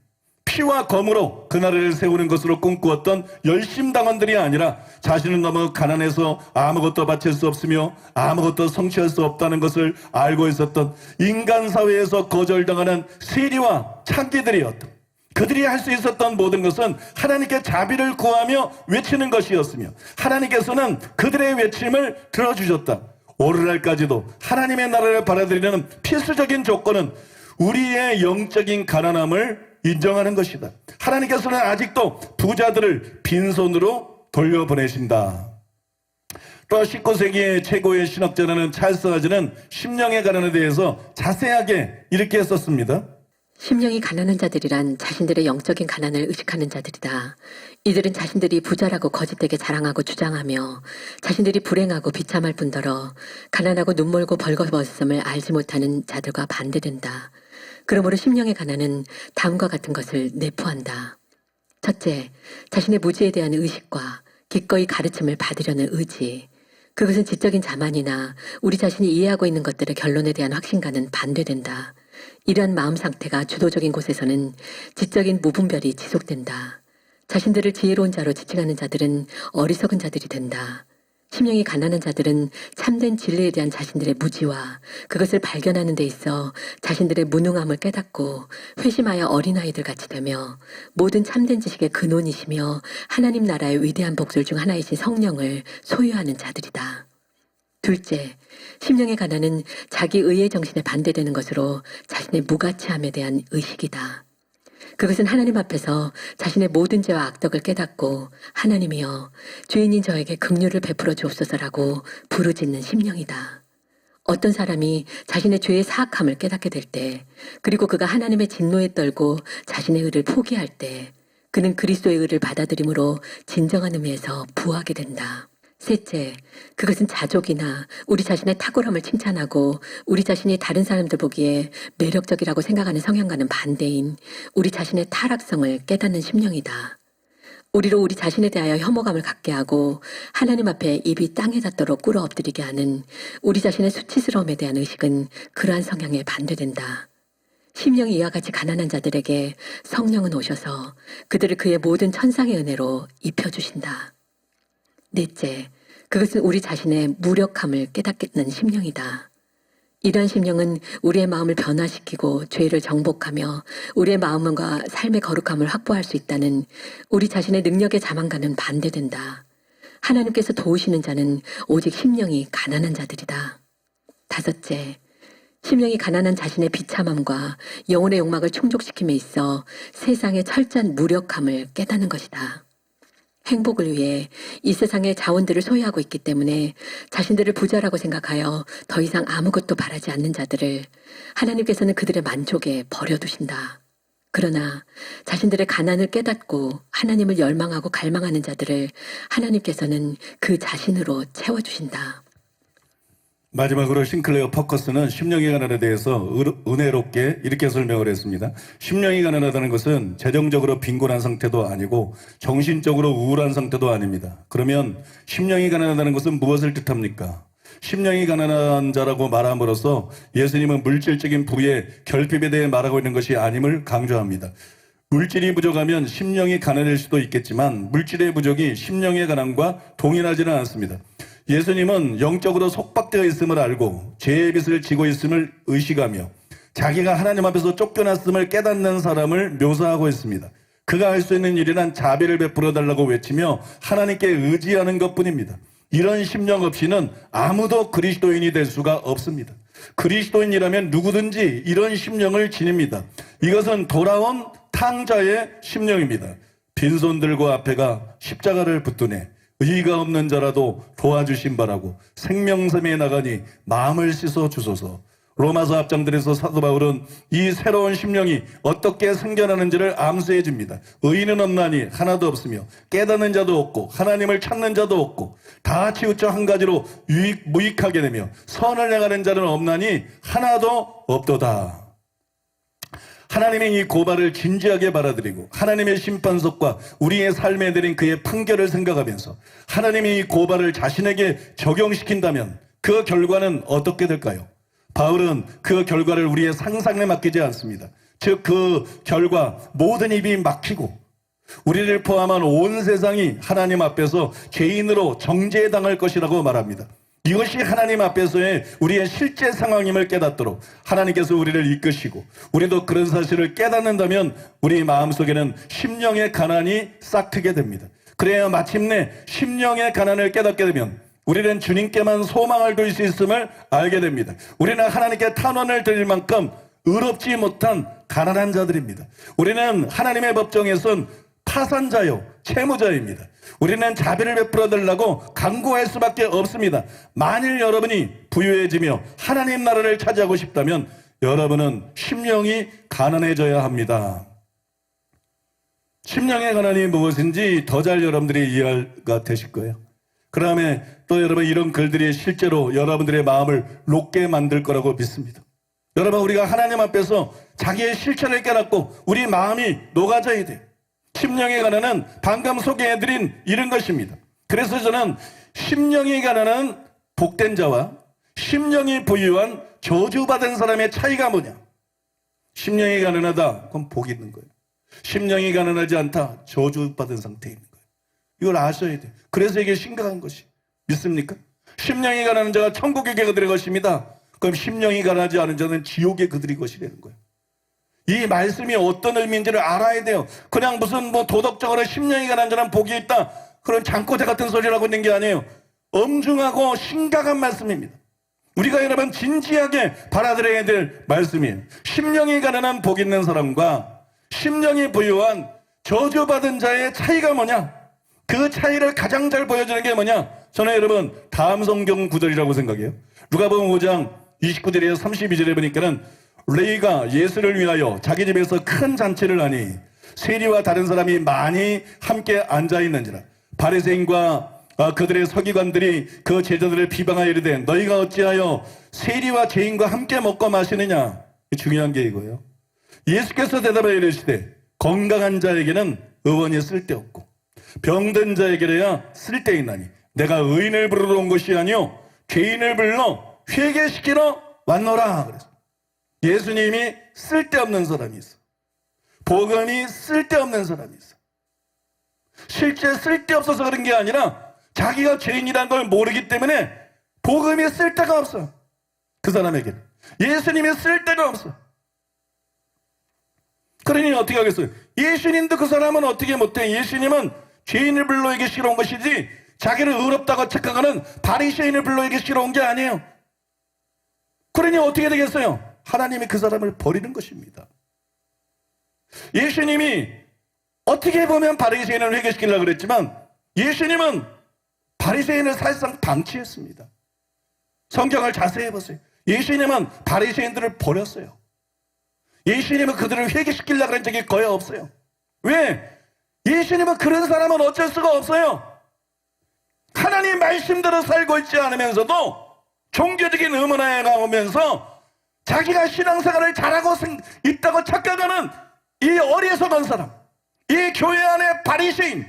피와 검으로 그 나라를 세우는 것으로 꿈꾸었던 열심당원들이 아니라 자신은 너무 가난해서 아무것도 바칠 수 없으며 아무것도 성취할 수 없다는 것을 알고 있었던 인간 사회에서 거절당하는 세리와 창기들이었다. 그들이 할 수 있었던 모든 것은 하나님께 자비를 구하며 외치는 것이었으며 하나님께서는 그들의 외침을 들어주셨다. 오늘날까지도 하나님의 나라를 받아들이는 필수적인 조건은 우리의 영적인 가난함을 인정하는 것이다. 하나님께서는 아직도 부자들을 빈손으로 돌려보내신다. 또 19세기의 최고의 신학자라는 찰스 하즈는 심령의 가난에 대해서 자세하게 이렇게 썼습니다. 심령이 가난한 자들이란 자신들의 영적인 가난을 의식하는 자들이다. 이들은 자신들이 부자라고 거짓되게 자랑하고 주장하며 자신들이 불행하고 비참할 뿐더러 가난하고 눈멀고 벌거벗음을 알지 못하는 자들과 반대된다. 그러므로 심령의 가난은 다음과 같은 것을 내포한다. 첫째, 자신의 무지에 대한 의식과 기꺼이 가르침을 받으려는 의지. 그것은 지적인 자만이나 우리 자신이 이해하고 있는 것들의 결론에 대한 확신과는 반대된다. 이러한 마음 상태가 주도적인 곳에서는 지적인 무분별이 지속된다. 자신들을 지혜로운 자로 지칭하는 자들은 어리석은 자들이 된다. 심령이 가난한 자들은 참된 진리에 대한 자신들의 무지와 그것을 발견하는 데 있어 자신들의 무능함을 깨닫고 회심하여 어린아이들 같이 되며 모든 참된 지식의 근원이시며 하나님 나라의 위대한 복들 중 하나이신 성령을 소유하는 자들이다. 둘째, 심령의 가난은 자기 의의 정신에 반대되는 것으로 자신의 무가치함에 대한 의식이다. 그것은 하나님 앞에서 자신의 모든 죄와 악덕을 깨닫고 하나님이여 죄인인 저에게 긍휼을 베풀어 주옵소서라고 부르짖는 심령이다. 어떤 사람이 자신의 죄의 사악함을 깨닫게 될 때, 그리고 그가 하나님의 진노에 떨고 자신의 의를 포기할 때 그는 그리스도의 의를 받아들임으로 진정한 의미에서 부하게 된다. 셋째, 그것은 자족이나 우리 자신의 탁월함을 칭찬하고 우리 자신이 다른 사람들 보기에 매력적이라고 생각하는 성향과는 반대인 우리 자신의 타락성을 깨닫는 심령이다. 우리로 우리 자신에 대하여 혐오감을 갖게 하고 하나님 앞에 입이 땅에 닿도록 꿇어 엎드리게 하는 우리 자신의 수치스러움에 대한 의식은 그러한 성향에 반대된다. 심령이 이와 같이 가난한 자들에게 성령은 오셔서 그들을 그의 모든 천상의 은혜로 입혀주신다. 넷째, 그것은 우리 자신의 무력함을 깨닫는 심령이다. 이런 심령은 우리의 마음을 변화시키고 죄를 정복하며 우리의 마음과 삶의 거룩함을 확보할 수 있다는 우리 자신의 능력의 자만과는 반대된다. 하나님께서 도우시는 자는 오직 심령이 가난한 자들이다. 다섯째, 심령이 가난한 자신의 비참함과 영혼의 욕망을 충족시킴에 있어 세상의 철저한 무력함을 깨닫는 것이다. 행복을 위해 이 세상의 자원들을 소유하고 있기 때문에 자신들을 부자라고 생각하여 더 이상 아무것도 바라지 않는 자들을 하나님께서는 그들의 만족에 버려두신다. 그러나 자신들의 가난을 깨닫고 하나님을 열망하고 갈망하는 자들을 하나님께서는 그 자신으로 채워주신다. 마지막으로 싱클레어 퍼커스는 심령의 가난에 대해서 은혜롭게 이렇게 설명을 했습니다. 심령이 가난하다는 것은 재정적으로 빈곤한 상태도 아니고 정신적으로 우울한 상태도 아닙니다. 그러면 심령이 가난하다는 것은 무엇을 뜻합니까? 심령이 가난한 자라고 말함으로써 예수님은 물질적인 부의 결핍에 대해 말하고 있는 것이 아님을 강조합니다. 물질이 부족하면 심령이 가난할 수도 있겠지만 물질의 부족이 심령의 가난과 동일하지는 않습니다. 예수님은 영적으로 속박되어 있음을 알고 죄의 빚을 지고 있음을 의식하며 자기가 하나님 앞에서 쫓겨났음을 깨닫는 사람을 묘사하고 있습니다. 그가 할 수 있는 일이란 자비를 베풀어 달라고 외치며 하나님께 의지하는 것뿐입니다. 이런 심령 없이는 아무도 그리스도인이 될 수가 없습니다. 그리스도인이라면 누구든지 이런 심령을 지닙니다. 이것은 돌아온 탕자의 심령입니다. 빈손들과 앞에가 십자가를 붙드네 의가 없는 자라도 도와주신 바라고 생명섬에 나가니 마음을 씻어 주소서. 로마서 앞장들에서 사도 바울은 이 새로운 심령이 어떻게 생겨나는지를 암수해 줍니다. 의인은 없나니 하나도 없으며 깨닫는 자도 없고 하나님을 찾는 자도 없고 다 치우쳐 한 가지로 무익하게 되며 선을 행하는 자는 없나니 하나도 없도다. 하나님의 이 고발을 진지하게 받아들이고 하나님의 심판석과 우리의 삶에 내린 그의 판결을 생각하면서 하나님의 이 고발을 자신에게 적용시킨다면 그 결과는 어떻게 될까요? 바울은 그 결과를 우리의 상상에 맡기지 않습니다. 즉 그 결과 모든 입이 막히고 우리를 포함한 온 세상이 하나님 앞에서 죄인으로 정죄당할 것이라고 말합니다. 이것이 하나님 앞에서의 우리의 실제 상황임을 깨닫도록 하나님께서 우리를 이끄시고 우리도 그런 사실을 깨닫는다면 우리 마음속에는 심령의 가난이 싹 트게 됩니다. 그래야 마침내 심령의 가난을 깨닫게 되면 우리는 주님께만 소망을 둘 수 있음을 알게 됩니다. 우리는 하나님께 탄원을 드릴 만큼 의롭지 못한 가난한 자들입니다. 우리는 하나님의 법정에선 파산자요 채무자입니다. 우리는 자비를 베풀어 달라고 간구할 수밖에 없습니다. 만일 여러분이 부유해지며 하나님 나라를 차지하고 싶다면 여러분은 심령이 가난해져야 합니다. 심령의 가난이 무엇인지 더 잘 여러분들이 이해가 되실 거예요. 그 다음에 또 여러분 이런 글들이 실제로 여러분들의 마음을 녹게 만들 거라고 믿습니다. 여러분 우리가 하나님 앞에서 자기의 실체를 깨닫고 우리 마음이 녹아져야 돼요. 심령의 가난은 방금 소개해드린 이런 것입니다. 그래서 저는 심령이 가난한 복된 자와 심령이 부유한 저주받은 사람의 차이가 뭐냐? 심령이 가난하다 그럼 복이 있는 거예요. 심령이 가난하지 않다 저주받은 상태에 있는 거예요. 이걸 아셔야 돼요. 그래서 이게 심각한 것이 믿습니까? 심령이 가난한 자가 천국에 그들의 것입니다. 그럼 심령이 가난하지 않은 자는 지옥에 그들의 것이라는 거예요. 이 말씀이 어떤 의미인지를 알아야 돼요. 그냥 무슨 도덕적으로 심령이 가난한 자는 복이 있다 그런 장꼬대 같은 소리라고 있는 게 아니에요. 엄중하고 심각한 말씀입니다. 우리가 여러분 진지하게 받아들여야 될 말씀이에요. 심령이 가난한 복 있는 사람과 심령이 부유한 저주받은 자의 차이가 뭐냐? 그 차이를 가장 잘 보여주는 게 뭐냐? 저는 여러분 다음 성경 구절이라고 생각해요. 누가복음 5장 29절에서 32절에 보니까는 레위가 예수를 위하여 자기 집에서 큰 잔치를 하니 세리와 다른 사람이 많이 함께 앉아있는지라 바리새인과 그들의 서기관들이 그 제자들을 비방하여 이르되 너희가 어찌하여 세리와 죄인과 함께 먹고 마시느냐? 중요한 게 이거예요. 예수께서 대답하여 이르시되 건강한 자에게는 의원이 쓸데없고 병든 자에게야 쓸데있나니 내가 의인을 부르러 온 것이 아니요 죄인을 불러 회개시키러 왔노라. 그래서 예수님이 쓸데없는 사람이 있어. 복음이 쓸데없는 사람이 있어. 실제 쓸데없어서 그런 게 아니라 자기가 죄인이라는 걸 모르기 때문에 복음이 쓸데가 없어. 그 사람에게는 예수님이 쓸데가 없어. 그러니 어떻게 하겠어요? 예수님도 그 사람은 어떻게 못해? 예수님은 죄인을 불러 회개시키러 온 것이지 자기를 의롭다고 착각하는 바리새인을 불러 회개시키러 온 게 아니에요. 그러니 어떻게 되겠어요? 하나님이 그 사람을 버리는 것입니다. 예수님이 어떻게 보면 바리새인을 회개시키려고 그랬지만 예수님은 바리새인을 사실상 방치했습니다. 성경을 자세히 보세요. 예수님은 바리새인들을 버렸어요. 예수님은 그들을 회개시키려고 한 적이 거의 없어요. 왜? 예수님은 그런 사람은 어쩔 수가 없어요. 하나님 말씀대로 살고 있지 않으면서도 종교적인 의문에 가오면서 자기가 신앙생활을 잘하고 있다고 착각하는 이 어리석은 사람, 이 교회 안의 바리새인,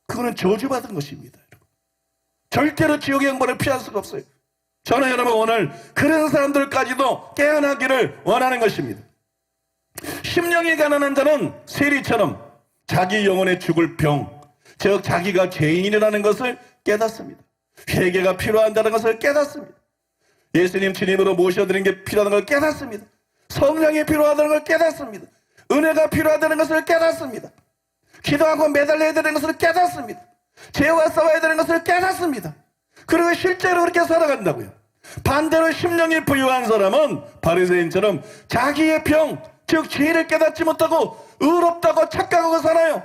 그거는 저주받은 것입니다. 여러분. 절대로 지옥의 형벌을 피할 수가 없어요. 저는 여러분 오늘 그런 사람들까지도 깨어나기를 원하는 것입니다. 심령이 가난한 자는 세리처럼 자기 영혼에 죽을 병, 즉 자기가 죄인이라는 것을 깨닫습니다. 회개가 필요한다는 것을 깨닫습니다. 예수님 주님으로 모셔드린 게 필요하다는 걸 깨닫습니다. 성령이 필요하다는 걸 깨닫습니다. 은혜가 필요하다는 것을 깨닫습니다. 기도하고 매달려야 되는 것을 깨닫습니다. 죄와 싸워야 되는 것을 깨닫습니다. 그리고 실제로 그렇게 살아간다고요. 반대로 심령이 부유한 사람은 바리새인처럼 자기의 병, 즉 죄를 깨닫지 못하고 의롭다고 착각하고 살아요.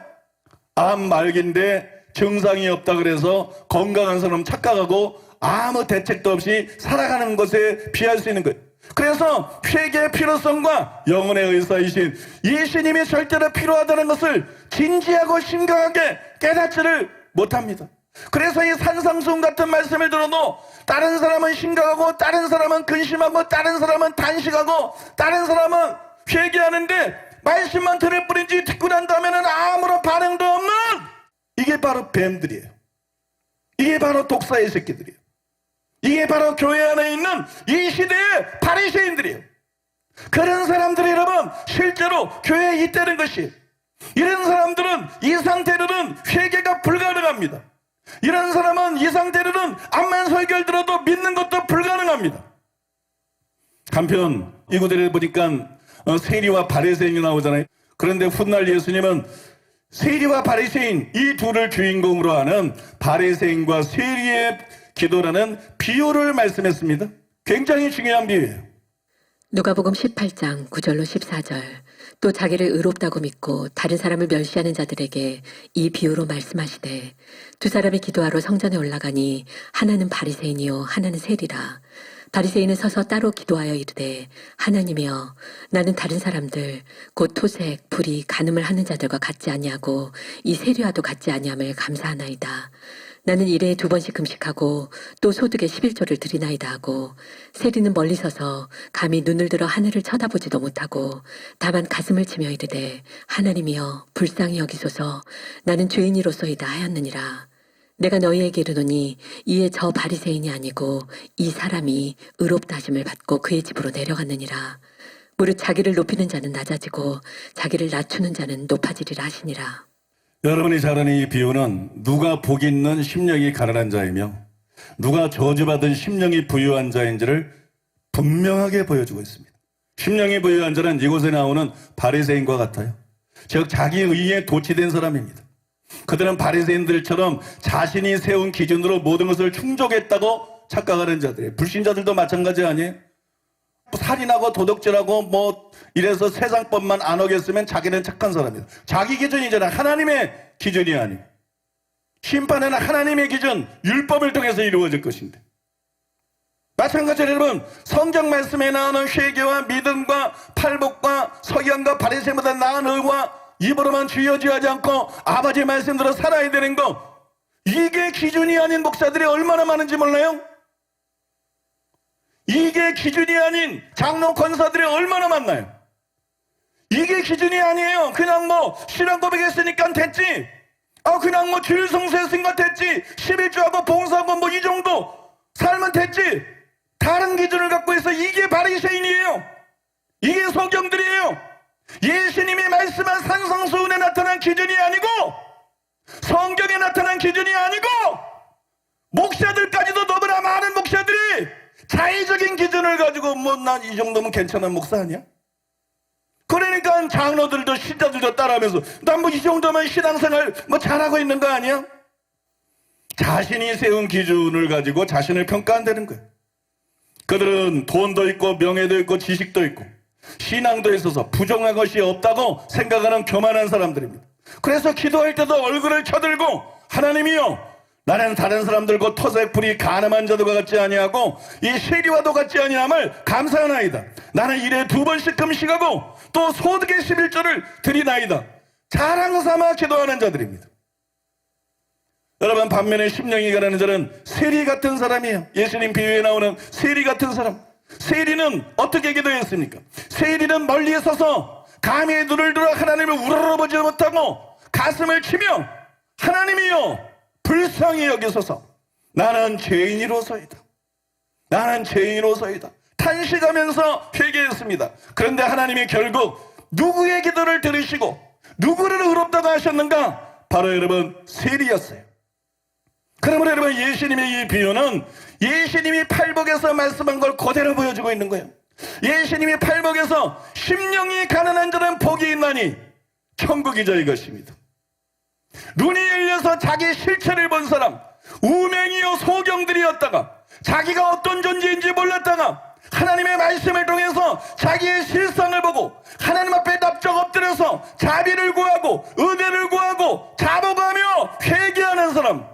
암 말기인데 증상이 없다 그래서 건강한 사람 착각하고 아무 대책도 없이 살아가는 것에 비할 수 있는 거예요. 그래서 회개의 필요성과 영혼의 의사이신 예수님이 절대로 필요하다는 것을 진지하고 심각하게 깨닫지를 못합니다. 그래서 이 산상수훈 같은 말씀을 들어도 다른 사람은 심각하고 다른 사람은 근심하고 다른 사람은 단식하고 다른 사람은 회개하는데 말씀만 들을 뿐이지 듣고 난 다음에는 아무런 반응도 없는, 이게 바로 뱀들이에요. 이게 바로 독사의 새끼들이에요. 이게 바로 교회 안에 있는 이 시대의 바리새인들이에요. 그런 사람들이 여러분 실제로 교회에 있다는 것이, 이런 사람들은 이 상태로는 회개가 불가능합니다. 이런 사람은 이 상태로는 암만 설교를 들어도 믿는 것도 불가능합니다. 한편 이 구절을 보니까 세리와 바리새인이 나오잖아요. 그런데 훗날 예수님은 세리와 바리새인 이 둘을 주인공으로 하는 바리새인과 세리의 기도라는 비유를 말씀했습니다. 굉장히 중요한 비유예요. 누가복음 18장 9절로 14절. 또 자기를 의롭다고 믿고 다른 사람을 멸시하는 자들에게 이 비유로 말씀하시되, 두 사람이 기도하러 성전에 올라가니 하나는 바리새인이요 하나는 세리라. 바리새인은 서서 따로 기도하여 이르되, 하나님이여, 나는 다른 사람들 곧 토색, 불의, 간음을 하는 자들과 같지 아니하고 이 세리와도 같지 아니함을 감사하나이다. 나는 일에 2번씩 금식하고 또 소득의 11조를 드리나이다 하고, 세리는 멀리 서서 감히 눈을 들어 하늘을 쳐다보지도 못하고 다만 가슴을 치며 이르되, 하나님이여 불쌍히 여기소서, 나는 죄인이로소이다 하였느니라. 내가 너희에게 이르노니 이에 저 바리새인이 아니고 이 사람이 의롭다 하심을 받고 그의 집으로 내려갔느니라. 무릇 자기를 높이는 자는 낮아지고 자기를 낮추는 자는 높아지리라 하시니라. 여러분이 잘 아는 이 비유는 누가 복 있는 심령이 가난한 자이며 누가 저주받은 심령이 부유한 자인지를 분명하게 보여주고 있습니다. 심령이 부유한 자는 이곳에 나오는 바리새인과 같아요. 즉 자기 의에 도취된 사람입니다. 그들은 바리새인들처럼 자신이 세운 기준으로 모든 것을 충족했다고 착각하는 자들이에요. 불신자들도 마찬가지 아니에요? 살인하고 도둑질하고 이래서 세상법만 안 어겼으면 자기는 착한 사람이다. 자기 기준이잖아. 하나님의 기준이 아니고. 심판은 하나님의 기준, 율법을 통해서 이루어질 것인데. 마찬가지로 여러분, 성경 말씀에 나오는 회개와 믿음과 팔복과 석양과 바리새인보다 나은 의와 입으로만 주여주하지 않고 아버지 말씀대로 살아야 되는 거, 이게 기준이 아닌 목사들이 얼마나 많은지 몰라요? 이게 기준이 아닌 장로 권사들이 얼마나 많나요? 이게 기준이 아니에요. 그냥 신앙 고백했으니까 됐지, 그냥 주일 성수했으니까 됐지, 11조하고 봉사하고 이 정도 살면 됐지, 다른 기준을 갖고 있어. 이게 바리새인이에요. 이게 소경들이에요. 예수님이 말씀한 산상수훈에 나타난 기준이 아니고 성경에 나타난 기준이 아니고, 목사들까지도 너무나 많은 목사들이 자의적인 기준을 가지고 난 이 정도면 괜찮은 목사 아니야? 그러니까 장로들도 신자들도 따라하면서 난 이 정도면 신앙생활 잘하고 있는 거 아니야? 자신이 세운 기준을 가지고 자신을 평가한다는 거예요. 그들은 돈도 있고 명예도 있고 지식도 있고 신앙도 있어서 부정한 것이 없다고 생각하는 교만한 사람들입니다. 그래서 기도할 때도 얼굴을 쳐들고, 하나님이여, 나는 다른 사람들과 토색, 불의, 간음한 자들과 같지 아니하고 이 세리와도 같지 아니함을 감사하나이다. 나는 일에 2번씩 금식하고 또 소득의 11조를 드리나이다. 자랑 삼아 기도하는 자들입니다. 여러분, 반면에 심령이 가난한 자는 세리 같은 사람이에요. 예수님 비유에 나오는 세리 같은 사람. 세리는 어떻게 기도했습니까? 세리는 멀리에 서서 감히 눈을 들어 하나님을 우러러보지 못하고 가슴을 치며, 하나님이여 불쌍히 여기소서, 나는 죄인이로소이다. 나는 죄인이로소이다. 탄식하면서 회개했습니다. 그런데 하나님이 결국 누구의 기도를 들으시고 누구를 의롭다고 하셨는가? 바로 여러분 세리였어요. 그러므로 여러분, 예수님의 이 비유는 예수님이 팔복에서 말씀한 걸 그대로 보여주고 있는 거예요. 예수님이 팔복에서 심령이 가난한 자는 복이 있나니 천국이죠, 이것입니다. 눈이 열려서 자기 실체를 본 사람, 우맹이요 소경들이었다가 자기가 어떤 존재인지 몰랐다가 하나님의 말씀을 통해서 자기의 실상을 보고 하나님 앞에 납작 엎드려서 자비를 구하고 은혜를 구하고 자복하며 회개하는 사람,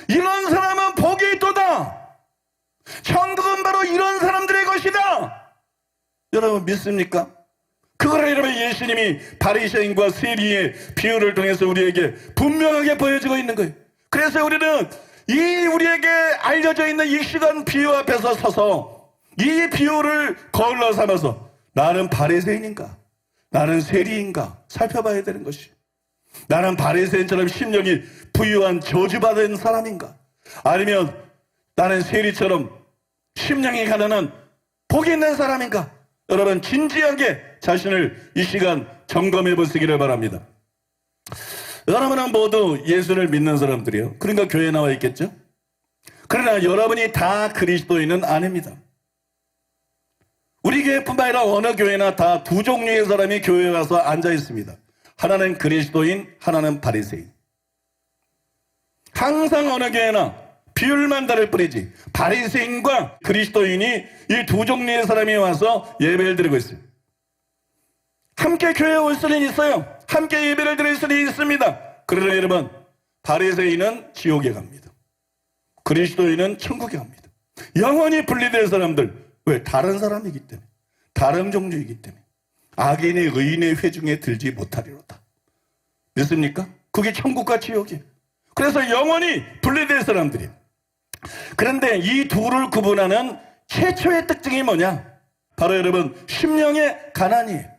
이런 사람은 복이 있도다. 천국은 바로 이런 사람들의 것이다. 여러분 믿습니까? 그걸 여러분 예수님이 바리새인과 세리의 비유를 통해서 우리에게 분명하게 보여주고 있는 거예요. 그래서 우리는 이 우리에게 알려져 있는 이 시간 비유 앞에서 서서 이 비유를 거울로 삼아서 나는 바리새인인가? 나는 세리인가? 살펴봐야 되는 것이, 나는 바리새인처럼 심령이 부유한 저주받은 사람인가? 아니면 나는 세리처럼 심령이 가난한 복이 있는 사람인가? 여러분 진지하게 자신을 이 시간 점검해 보시기를 바랍니다. 여러분은 모두 예수를 믿는 사람들이요. 그러니까 교회에 나와 있겠죠? 그러나 여러분이 다 그리스도인은 아닙니다. 우리 교회뿐만 아니라 어느 교회나 다 두 종류의 사람이 교회에 와서 앉아 있습니다. 하나는 그리스도인, 하나는 바리새인. 항상 어느 교회나 비율만 다를 뿐이지 바리새인과 그리스도인이 이 두 종류의 사람이 와서 예배를 드리고 있어요. 함께 교회에 올 수는 있어요. 함께 예배를 드릴 수는 있습니다. 그러나 여러분, 바리새인은 지옥에 갑니다. 그리스도인은 천국에 갑니다. 영원히 분리될 사람들, 왜? 다른 사람이기 때문에, 다른 종류이기 때문에 악인의 의인의 회중에 들지 못하리로다. 믿습니까? 그게 천국과 지옥이에요. 그래서 영원히 분리될 사람들이에요. 그런데 이 둘을 구분하는 최초의 특징이 뭐냐? 바로 여러분 심령의 가난이에요.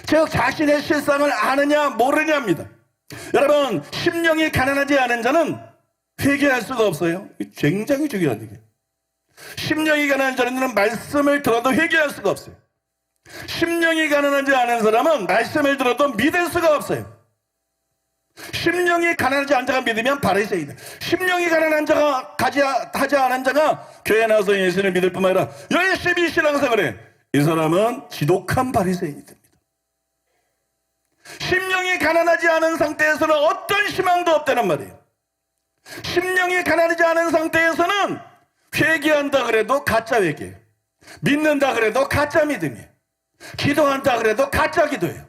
즉 자신의 실상을 아느냐 모르냐입니다. 여러분 심령이 가난하지 않은 자는 회개할 수가 없어요. 굉장히 중요한 얘기예요. 심령이 가난한 자는 말씀을 들어도 회개할 수가 없어요. 심령이 가난하지 않은 사람은 말씀을 들어도 믿을 수가 없어요. 심령이 가난하지 않은 자가 믿으면 바리새인이다. 심령이 가난한 자가 하지 않은 자가 교회에 나와서 예수를 믿을 뿐만 아니라 열심히 신앙생활을 해. 이 사람은 지독한 바리새인이 됩니다. 심령이 가난하지 않은 상태에서는 어떤 희망도 없다는 말이에요. 심령이 가난하지 않은 상태에서는 회개한다 그래도 가짜 회개예요. 믿는다 그래도 가짜 믿음이에요. 기도한다 그래도 가짜 기도예요.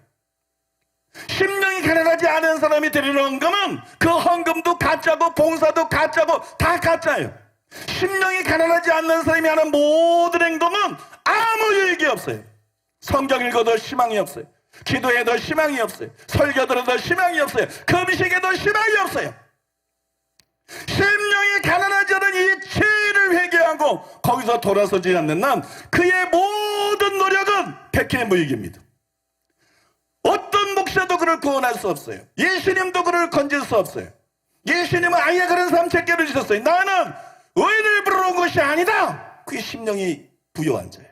심령이 가난하지 않은 사람이 드리는 헌금은 그 헌금도 가짜고 봉사도 가짜고 다 가짜예요. 심령이 가난하지 않는 사람이 하는 모든 행동은 아무 유익이 없어요. 성경 읽어도 희망이 없어요. 기도해도 희망이 없어요. 설교 들어도 희망이 없어요. 금식에도 희망이 없어요. 심령이 가난하지 않은 이 죄를 회개하고 거기서 돌아서지 않는 한 그의 모든 노력은 백해무익입니다. 어떤 목사도 그를 구원할 수 없어요. 예수님도 그를 건질 수 없어요. 예수님은 아예 그런 삶 체계를 주셨어요. 나는 의인을 부르러 온 것이 아니다. 그게 심령이 부요한 자예요.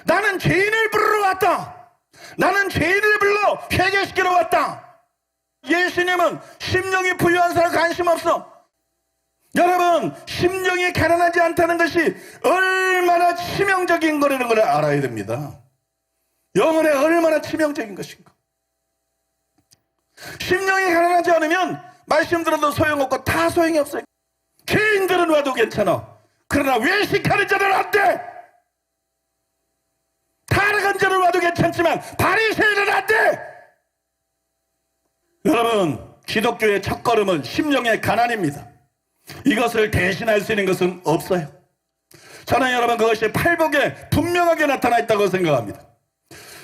나는 죄인을 부르러 왔다. 나는 죄인을 불러 회개시키러 왔다. 예수님은 심령이 부유한 사람 관심 없어. 여러분 심령이 가난하지 않다는 것이 얼마나 치명적인 거라는 걸 알아야 됩니다. 영혼에 얼마나 치명적인 것인가. 심령이 가난하지 않으면 말씀 들어도 소용없고 다 소용이 없어요. 죄인들은 와도 괜찮아. 그러나 외식하는 자는 안 돼. 타락한 자는 와도 괜찮지만 바리새인은 안 돼. 여러분 기독교의 첫걸음은 심령의 가난입니다. 이것을 대신할 수 있는 것은 없어요. 저는 여러분 그것이 팔복에 분명하게 나타나 있다고 생각합니다.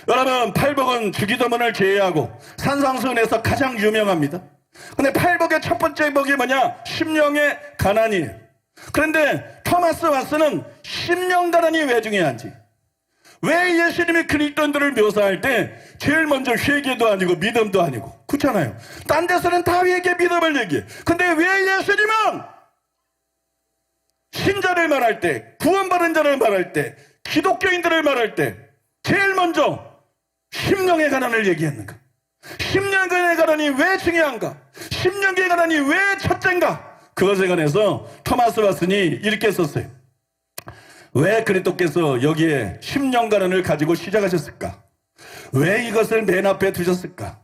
여러분 팔복은 주기도문을 제외하고 산상수훈에서 가장 유명합니다. 근데 팔복의 첫 번째 복이 뭐냐? 심령의 가난이에요. 그런데 토마스 왓슨은 심령 가난이 왜 중요한지, 왜 예수님이 그리스도인들을 묘사할 때 제일 먼저 회개도 아니고 믿음도 아니고, 그렇잖아요. 딴 데서는 다 회개 믿음을 얘기해. 근데 왜 예수님은 신자를 말할 때, 구원받은 자를 말할 때, 기독교인들을 말할 때 제일 먼저 심령의 가난을 얘기했는가? 심령의 가난이 왜 중요한가? 심령의 가난이 왜 첫째인가? 그것에 관해서 토마스 왓슨이 이렇게 썼어요. 왜 그리스도께서 여기에 심령 가난을 가지고 시작하셨을까? 왜 이것을 맨 앞에 두셨을까?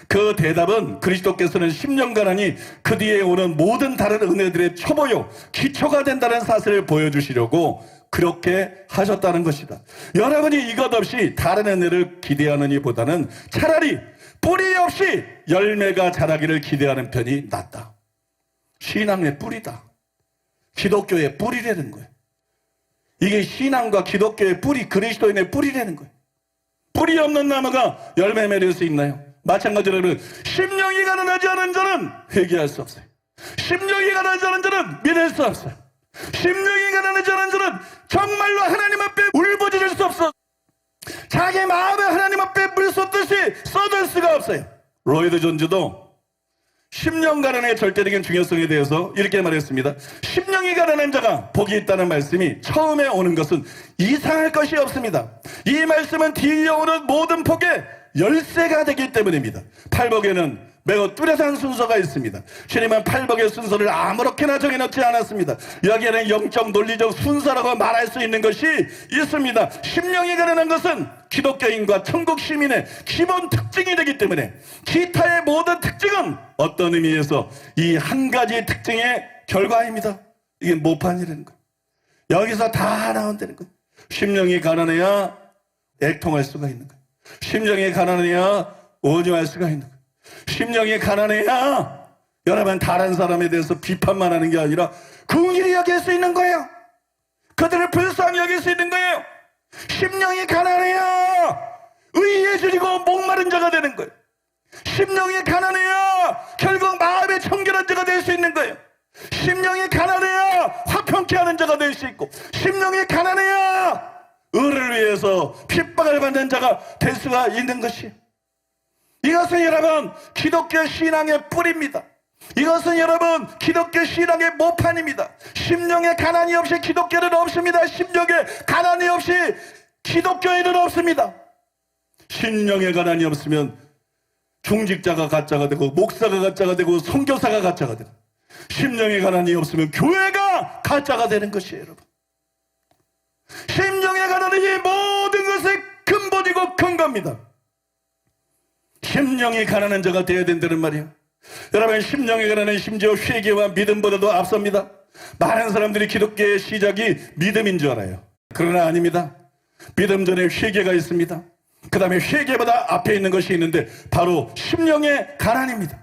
그 대답은 그리스도께서는 10년간 하니 그 뒤에 오는 모든 다른 은혜들의 초보요 기초가 된다는 사실을 보여주시려고 그렇게 하셨다는 것이다. 여러분이 이것 없이 다른 은혜를 기대하느니보다는 차라리 뿌리 없이 열매가 자라기를 기대하는 편이 낫다. 신앙의 뿌리다. 기독교의 뿌리라는 거예요. 이게 신앙과 기독교의 뿌리, 그리스도인의 뿌리라는 거예요. 뿌리 없는 나무가 열매 맺을 수 있나요? 마찬가지로 심령이 가난하지 않은 자는 회개할 수 없어요. 심령이 가난하지 않은 자는 믿을 수 없어요. 심령이 가난하지 않은 자는 정말로 하나님 앞에 울부짖을 수 없어. 자기 마음에 하나님 앞에 물 쏟듯이 쏟을 수가 없어요. 로이드 존즈도 심령 가난의 절대적인 중요성에 대해서 이렇게 말했습니다. 심령이 가난한 자가 복이 있다는 말씀이 처음에 오는 것은 이상할 것이 없습니다. 이 말씀은 뒤에 오는 모든 복의 열쇠가 되기 때문입니다. 팔복에는 매우 뚜렷한 순서가 있습니다. 주님은 팔복의 순서를 아무렇게나 정해놓지 않았습니다. 여기에는 영적 논리적 순서라고 말할 수 있는 것이 있습니다. 심령이 가난한 것은 기독교인과 천국 시민의 기본 특징이 되기 때문에 기타의 모든 특징은 어떤 의미에서 이 한 가지 특징의 결과입니다. 이게 모판이라는 거예요. 여기서 다 나온다는 거예요. 심령이 가난해야 애통할 수가 있는 거예요. 심령이 가난해야 온유할 수가 있는 거예요. 심령이 가난해야 여러분 다른 사람에 대해서 비판만 하는 게 아니라 긍휼히 여길 수 있는 거예요. 그들을 불쌍히 여길 수 있는 거예요. 심령이 가난해야 의에 줄이고 목마른 자가 되는 거예요. 심령이 가난해야 결국 마음에 청결한 자가 될 수 있는 거예요. 심령이 가난해야 화평케 하는 자가 될 수 있고, 심령이 가난해야 의를 위해서 핍박을 받는 자가 될 수가 있는 것이에요. 이것은 여러분 기독교 신앙의 뿌리입니다. 이것은 여러분 기독교 신앙의 모판입니다. 심령의 가난이 없이 기독교는 없습니다. 심령의 가난이 없이 기독교인은 없습니다. 심령의 가난이 없으면 중직자가 가짜가 되고 목사가 가짜가 되고 선교사가 가짜가 되고, 심령의 가난이 없으면 교회가 가짜가 되는 것이에요. 여러분, 심령의 가난이 모든 것의 근본이고 근거입니다. 심령이 가난한 자가 되어야 된다는 말이에요. 여러분, 심령의 가난은 심지어 회개와 믿음보다도 앞섭니다. 많은 사람들이 기독교의 시작이 믿음인 줄 알아요. 그러나 아닙니다. 믿음 전에 회개가 있습니다. 그 다음에 회개보다 앞에 있는 것이 있는데 바로 심령의 가난입니다.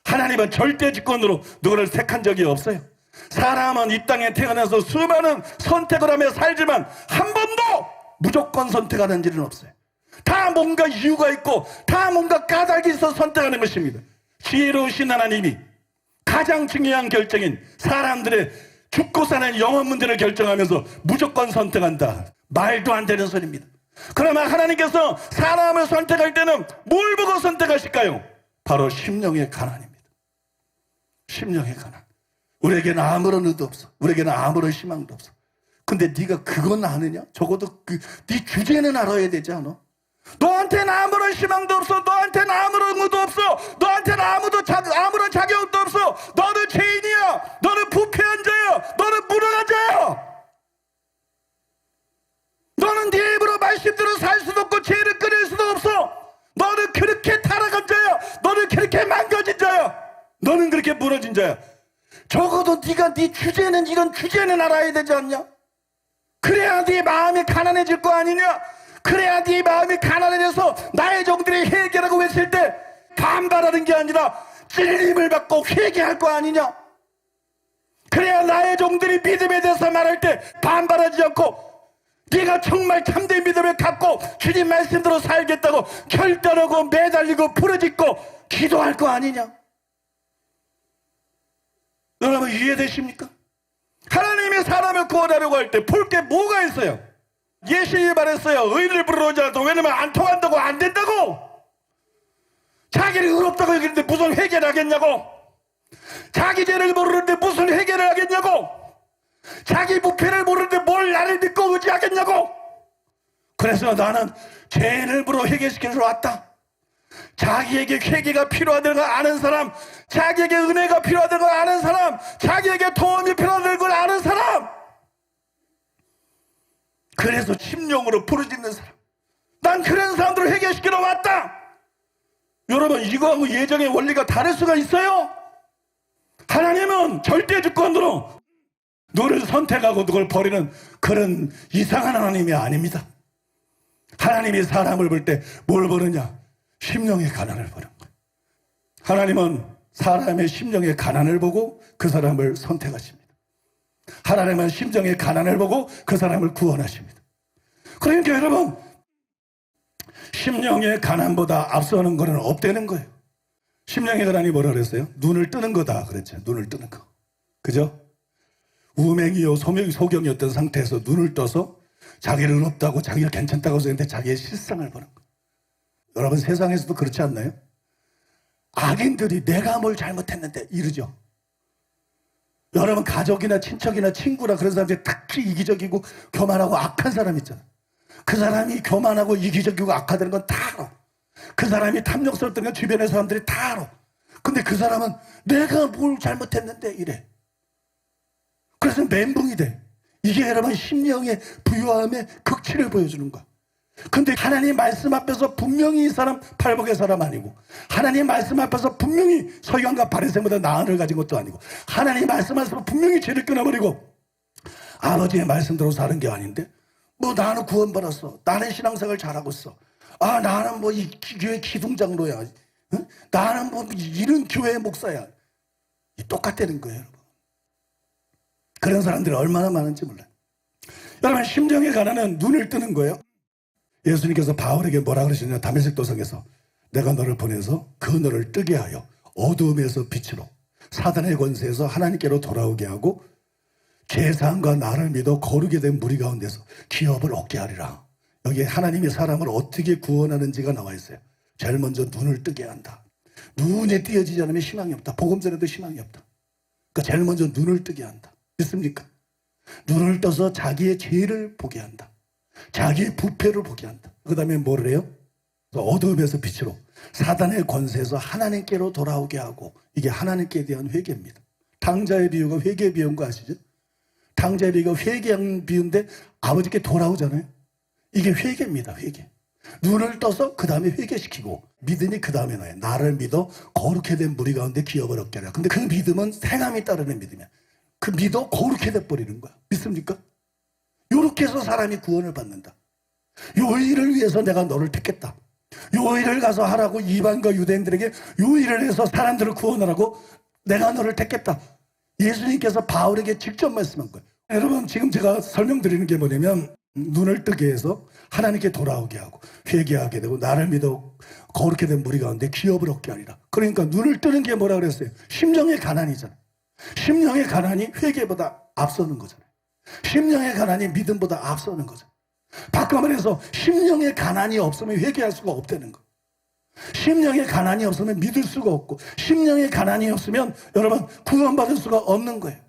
하나님은 절대 직권으로 누구를 택한 적이 없어요. 사람은 이 땅에 태어나서 수많은 선택을 하며 살지만 한 번도 무조건 선택하는 일은 없어요. 다 뭔가 이유가 있고 다 뭔가 까닭이 있어 선택하는 것입니다. 지혜로우신 하나님이 가장 중요한 결정인 사람들의 죽고 사는 영혼 문제를 결정하면서 무조건 선택한다. 말도 안 되는 소리입니다. 그러면 하나님께서 사람을 선택할 때는 뭘 보고 선택하실까요? 바로 심령의 가난입니다. 심령의 가난. 우리에게는 아무런 의도 없어. 우리에게는 아무런 희망도 없어. 근데 네가 그건 아느냐? 적어도 네 주제는 알아야 되지 않아? 너한테는 아무런 희망도 없어. 너한테는 아무런 의도 없어. 너한테는 아무런 자격도 없어. 너는 죄인이야. 너는 부패한 자야. 너는 무능한 자야. 너는 네 입으로 말씀대로 살 수도 없고 죄를 끊을 수도 없어. 너는 그렇게 타락한 자야. 너는 그렇게 망가진 자야. 너는 그렇게 무너진 자야. 적어도 네가 네 주제는, 이런 주제는 알아야 되지 않냐? 그래야 네 마음이 가난해질 거 아니냐? 그래야 네 마음이 가난해져서 나의 종들이 회개라고 외칠 때 반발하는 게 아니라 찔림을 받고 회개할 거 아니냐? 그래야 나의 종들이 믿음에 대해서 말할 때 반발하지 않고 네가 정말 참된 믿음을 갖고 주님 말씀대로 살겠다고 결단하고 매달리고 부르짖고 기도할 거 아니냐? 여러분 이해되십니까? 하나님이 사람을 구원하려고 할 때 볼 게 뭐가 있어요? 예수님이 말했어요. 의를 부르러 오지 않아도, 왜냐면 안 통한다고, 안 된다고. 자기를 의롭다고 얘기했는데 무슨 회개를 하겠냐고. 자기 죄를 모르는데 무슨 회개를 하겠냐고. 자기 부패를 모르는데 뭘 나를 믿고 의지하겠냐고. 그래서 나는 죄를 물어 회개시키러 왔다. 자기에게 회개가 필요하다는 걸 아는 사람, 자기에게 은혜가 필요하다는 걸 아는 사람, 자기에게 도움이 필요하다는 걸 아는 사람, 그래서 심령으로 부르짖는 사람, 난 그런 사람들을 회개시키러 왔다. 여러분, 이거하고 예정의 원리가 다를 수가 있어요? 하나님은 절대 주권으로 누구를 선택하고 누구를 버리는 그런 이상한 하나님이 아닙니다. 하나님이 사람을 볼 때 뭘 보느냐? 심령의 가난을 보는 거예요. 하나님은 사람의 심령의 가난을 보고 그 사람을 선택하십니다. 하나님은 심정의 가난을 보고 그 사람을 구원하십니다. 그러니까 여러분, 심령의 가난보다 앞서는 거는 없다는 거예요. 심령의 가난이 뭐라 그랬어요? 눈을 뜨는 거다 그랬죠. 눈을 뜨는 거. 그죠? 우맹이요 소경이었던 상태에서 눈을 떠서 자기를 의롭다고 자기가 괜찮다고 했는데 자기의 실상을 보는 거예요. 여러분, 세상에서도 그렇지 않나요? 악인들이 내가 뭘 잘못했는데 이러죠. 여러분, 가족이나 친척이나 친구나 그런 사람들이 특히 이기적이고 교만하고 악한 사람 있잖아요. 그 사람이 교만하고 이기적이고 악하다는 건 다 알아. 그 사람이 탐욕스럽다는 건 주변의 사람들이 다 알아. 근데 그 사람은 내가 뭘 잘못했는데 이래. 그래서 멘붕이 돼. 이게 여러분 심령의 부유함의 극치를 보여주는 거야. 근데 하나님 말씀 앞에서 분명히 이 사람 팔복의 사람 아니고, 하나님 말씀 앞에서 분명히 서기관과 바리새인보다 나은을 가진 것도 아니고, 하나님 말씀 앞에서 분명히 죄를 끊어버리고 아버지의 말씀대로 사는 게 아닌데, 뭐 나는 구원받았어, 나는 신앙생활 잘하고 있어, 아 나는 뭐 이 교회 기둥장로야, 응? 나는 뭐 이런 교회 목사야. 똑같다는 거예요, 여러분. 그런 사람들이 얼마나 많은지 몰라요. 여러분, 심령의 가난은 눈을 뜨는 거예요. 예수님께서 바울에게 뭐라 그러시냐? 다메섹 도성에서 내가 너를 보내서 그 너를 뜨게 하여 어두움에서 빛으로 사단의 권세에서 하나님께로 돌아오게 하고 죄사함과 나를 믿어 거룩게 된 무리 가운데서 기업을 얻게 하리라. 여기에 하나님이 사람을 어떻게 구원하는지가 나와 있어요. 제일 먼저 눈을 뜨게 한다. 눈에 띄어지지 않으면 희망이 없다. 복음 전에도 희망이 없다. 그러니까 제일 먼저 눈을 뜨게 한다. 믿습니까? 눈을 떠서 자기의 죄를 보게 한다. 자기의 부패를 보게 한다. 그 다음에 뭐를 해요? 어두움에서 빛으로 사단의 권세에서 하나님께로 돌아오게 하고, 이게 하나님께 대한 회개입니다. 탕자의 비유가 회개의 비유인 거 아시죠? 탕자의 비유가 회개한 비유인데 아버지께 돌아오잖아요. 이게 회개입니다. 회개. 눈을 떠서 그 다음에 회개시키고, 믿음이 그 다음에 나요. 나를 믿어 거룩해 된 무리 가운데 기업을 얻게 하라. 근데 그 믿음은 행함이 따르는 믿음이야. 그 믿어 거룩해 돼버리는 거야. 믿습니까? 이렇게 해서 사람이 구원을 받는다. 요 일을 위해서 내가 너를 택했다. 요 일을 가서 하라고 이방과 유대인들에게 요 일을 해서 사람들을 구원하라고 내가 너를 택했다. 예수님께서 바울에게 직접 말씀한 거예요. 여러분, 지금 제가 설명드리는 게 뭐냐면, 눈을 뜨게 해서 하나님께 돌아오게 하고 회개하게 되고 나를 믿어 거룩게 된 무리 가운데 기업을 얻게 하리라. 그러니까 눈을 뜨는 게 뭐라 그랬어요? 심령의 가난이잖아요. 심령의 가난이 회개보다 앞서는 거잖아요. 심령의 가난이 믿음보다 앞서는 거죠. 바꿔 말해서 심령의 가난이 없으면 회개할 수가 없다는 거. 심령의 가난이 없으면 믿을 수가 없고, 심령의 가난이 없으면 여러분 구원받을 수가 없는 거예요.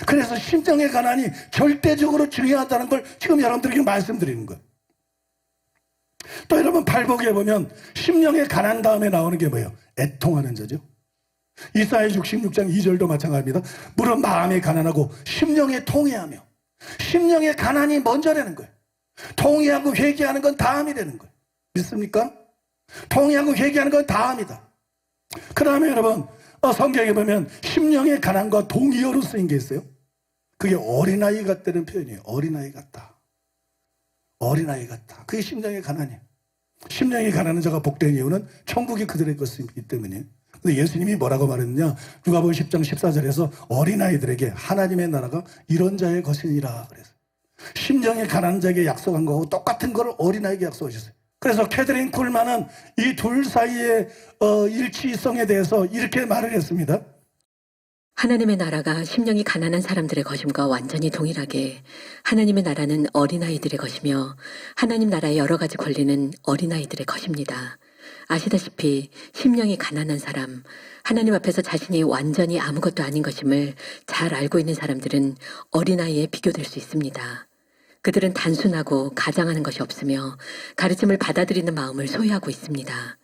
그래서 심령의 가난이 절대적으로 중요하다는 걸 지금 여러분들에게 말씀드리는 거예요. 또 여러분 팔복에 보면 심령의 가난 다음에 나오는 게 뭐예요? 애통하는 자죠. 이사야 66장 2절도 마찬가지입니다. 무릇 마음이 가난하고 심령에 통회하며. 심령의 가난이 먼저라는 거예요. 통회하고 회개하는 건 다음이 되는 거예요. 믿습니까? 통회하고 회개하는 건 다음이다. 그 다음에 여러분 성경에 보면 심령의 가난과 동의어로 쓰인 게 있어요. 그게 어린아이 같다는 표현이에요. 어린아이 같다. 어린아이 같다. 그게 심령의 가난이에요. 심령의 가난한 자가 복된 이유는 천국이 그들의 것이기 때문이에요. 근데 예수님이 뭐라고 말했느냐? 누가복음 10장 14절에서 어린아이들에게 하나님의 나라가 이런 자의 것이니라 그랬어요. 심령의 가난한 자에게 약속한 거하고 똑같은 걸 어린아이에게 약속하셨어요. 그래서 캐더린 쿨만은 이 둘 사이의 일치성에 대해서 이렇게 말을 했습니다. 하나님의 나라가 심령이 가난한 사람들의 것임과 완전히 동일하게 하나님의 나라는 어린아이들의 것이며 하나님 나라의 여러 가지 권리는 어린아이들의 것입니다. 아시다시피 심령이 가난한 사람, 하나님 앞에서 자신이 완전히 아무것도 아닌 것임을 잘 알고 있는 사람들은 어린아이에 비교될 수 있습니다. 그들은 단순하고 가장하는 것이 없으며 가르침을 받아들이는 마음을 소유하고 있습니다.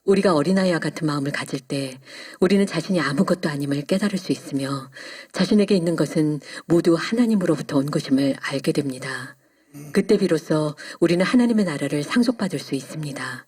우리가 어린아이와 같은 마음을 가질 때 우리는 자신이 아무것도 아님을 깨달을 수 있으며 자신에게 있는 것은 모두 하나님으로부터 온 것임을 알게 됩니다. 그때 비로소 우리는 하나님의 나라를 상속받을 수 있습니다.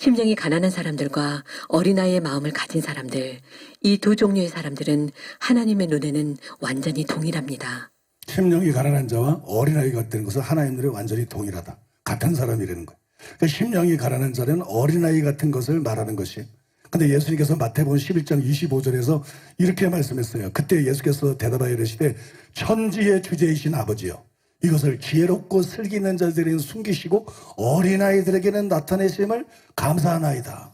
심령이 가난한 사람들과 어린아이의 마음을 가진 사람들, 이 두 종류의 사람들은 하나님의 눈에는 완전히 동일합니다. 심령이 가난한 자와 어린아이가 같은 것은 하나님 눈에 완전히 동일하다. 같은 사람이라는 거예요. 그러니까 심령이 가난한 자는 어린아이 같은 것을 말하는 것이에요. 근데 예수님께서 마태복음 11장 25절에서 이렇게 말씀했어요. 그때 예수께서 대답하여 이르시되 천지의 주제이신 아버지여 이것을 지혜롭고 슬기 있는 자들에게는 숨기시고 어린아이들에게는 나타내심을 감사하나이다.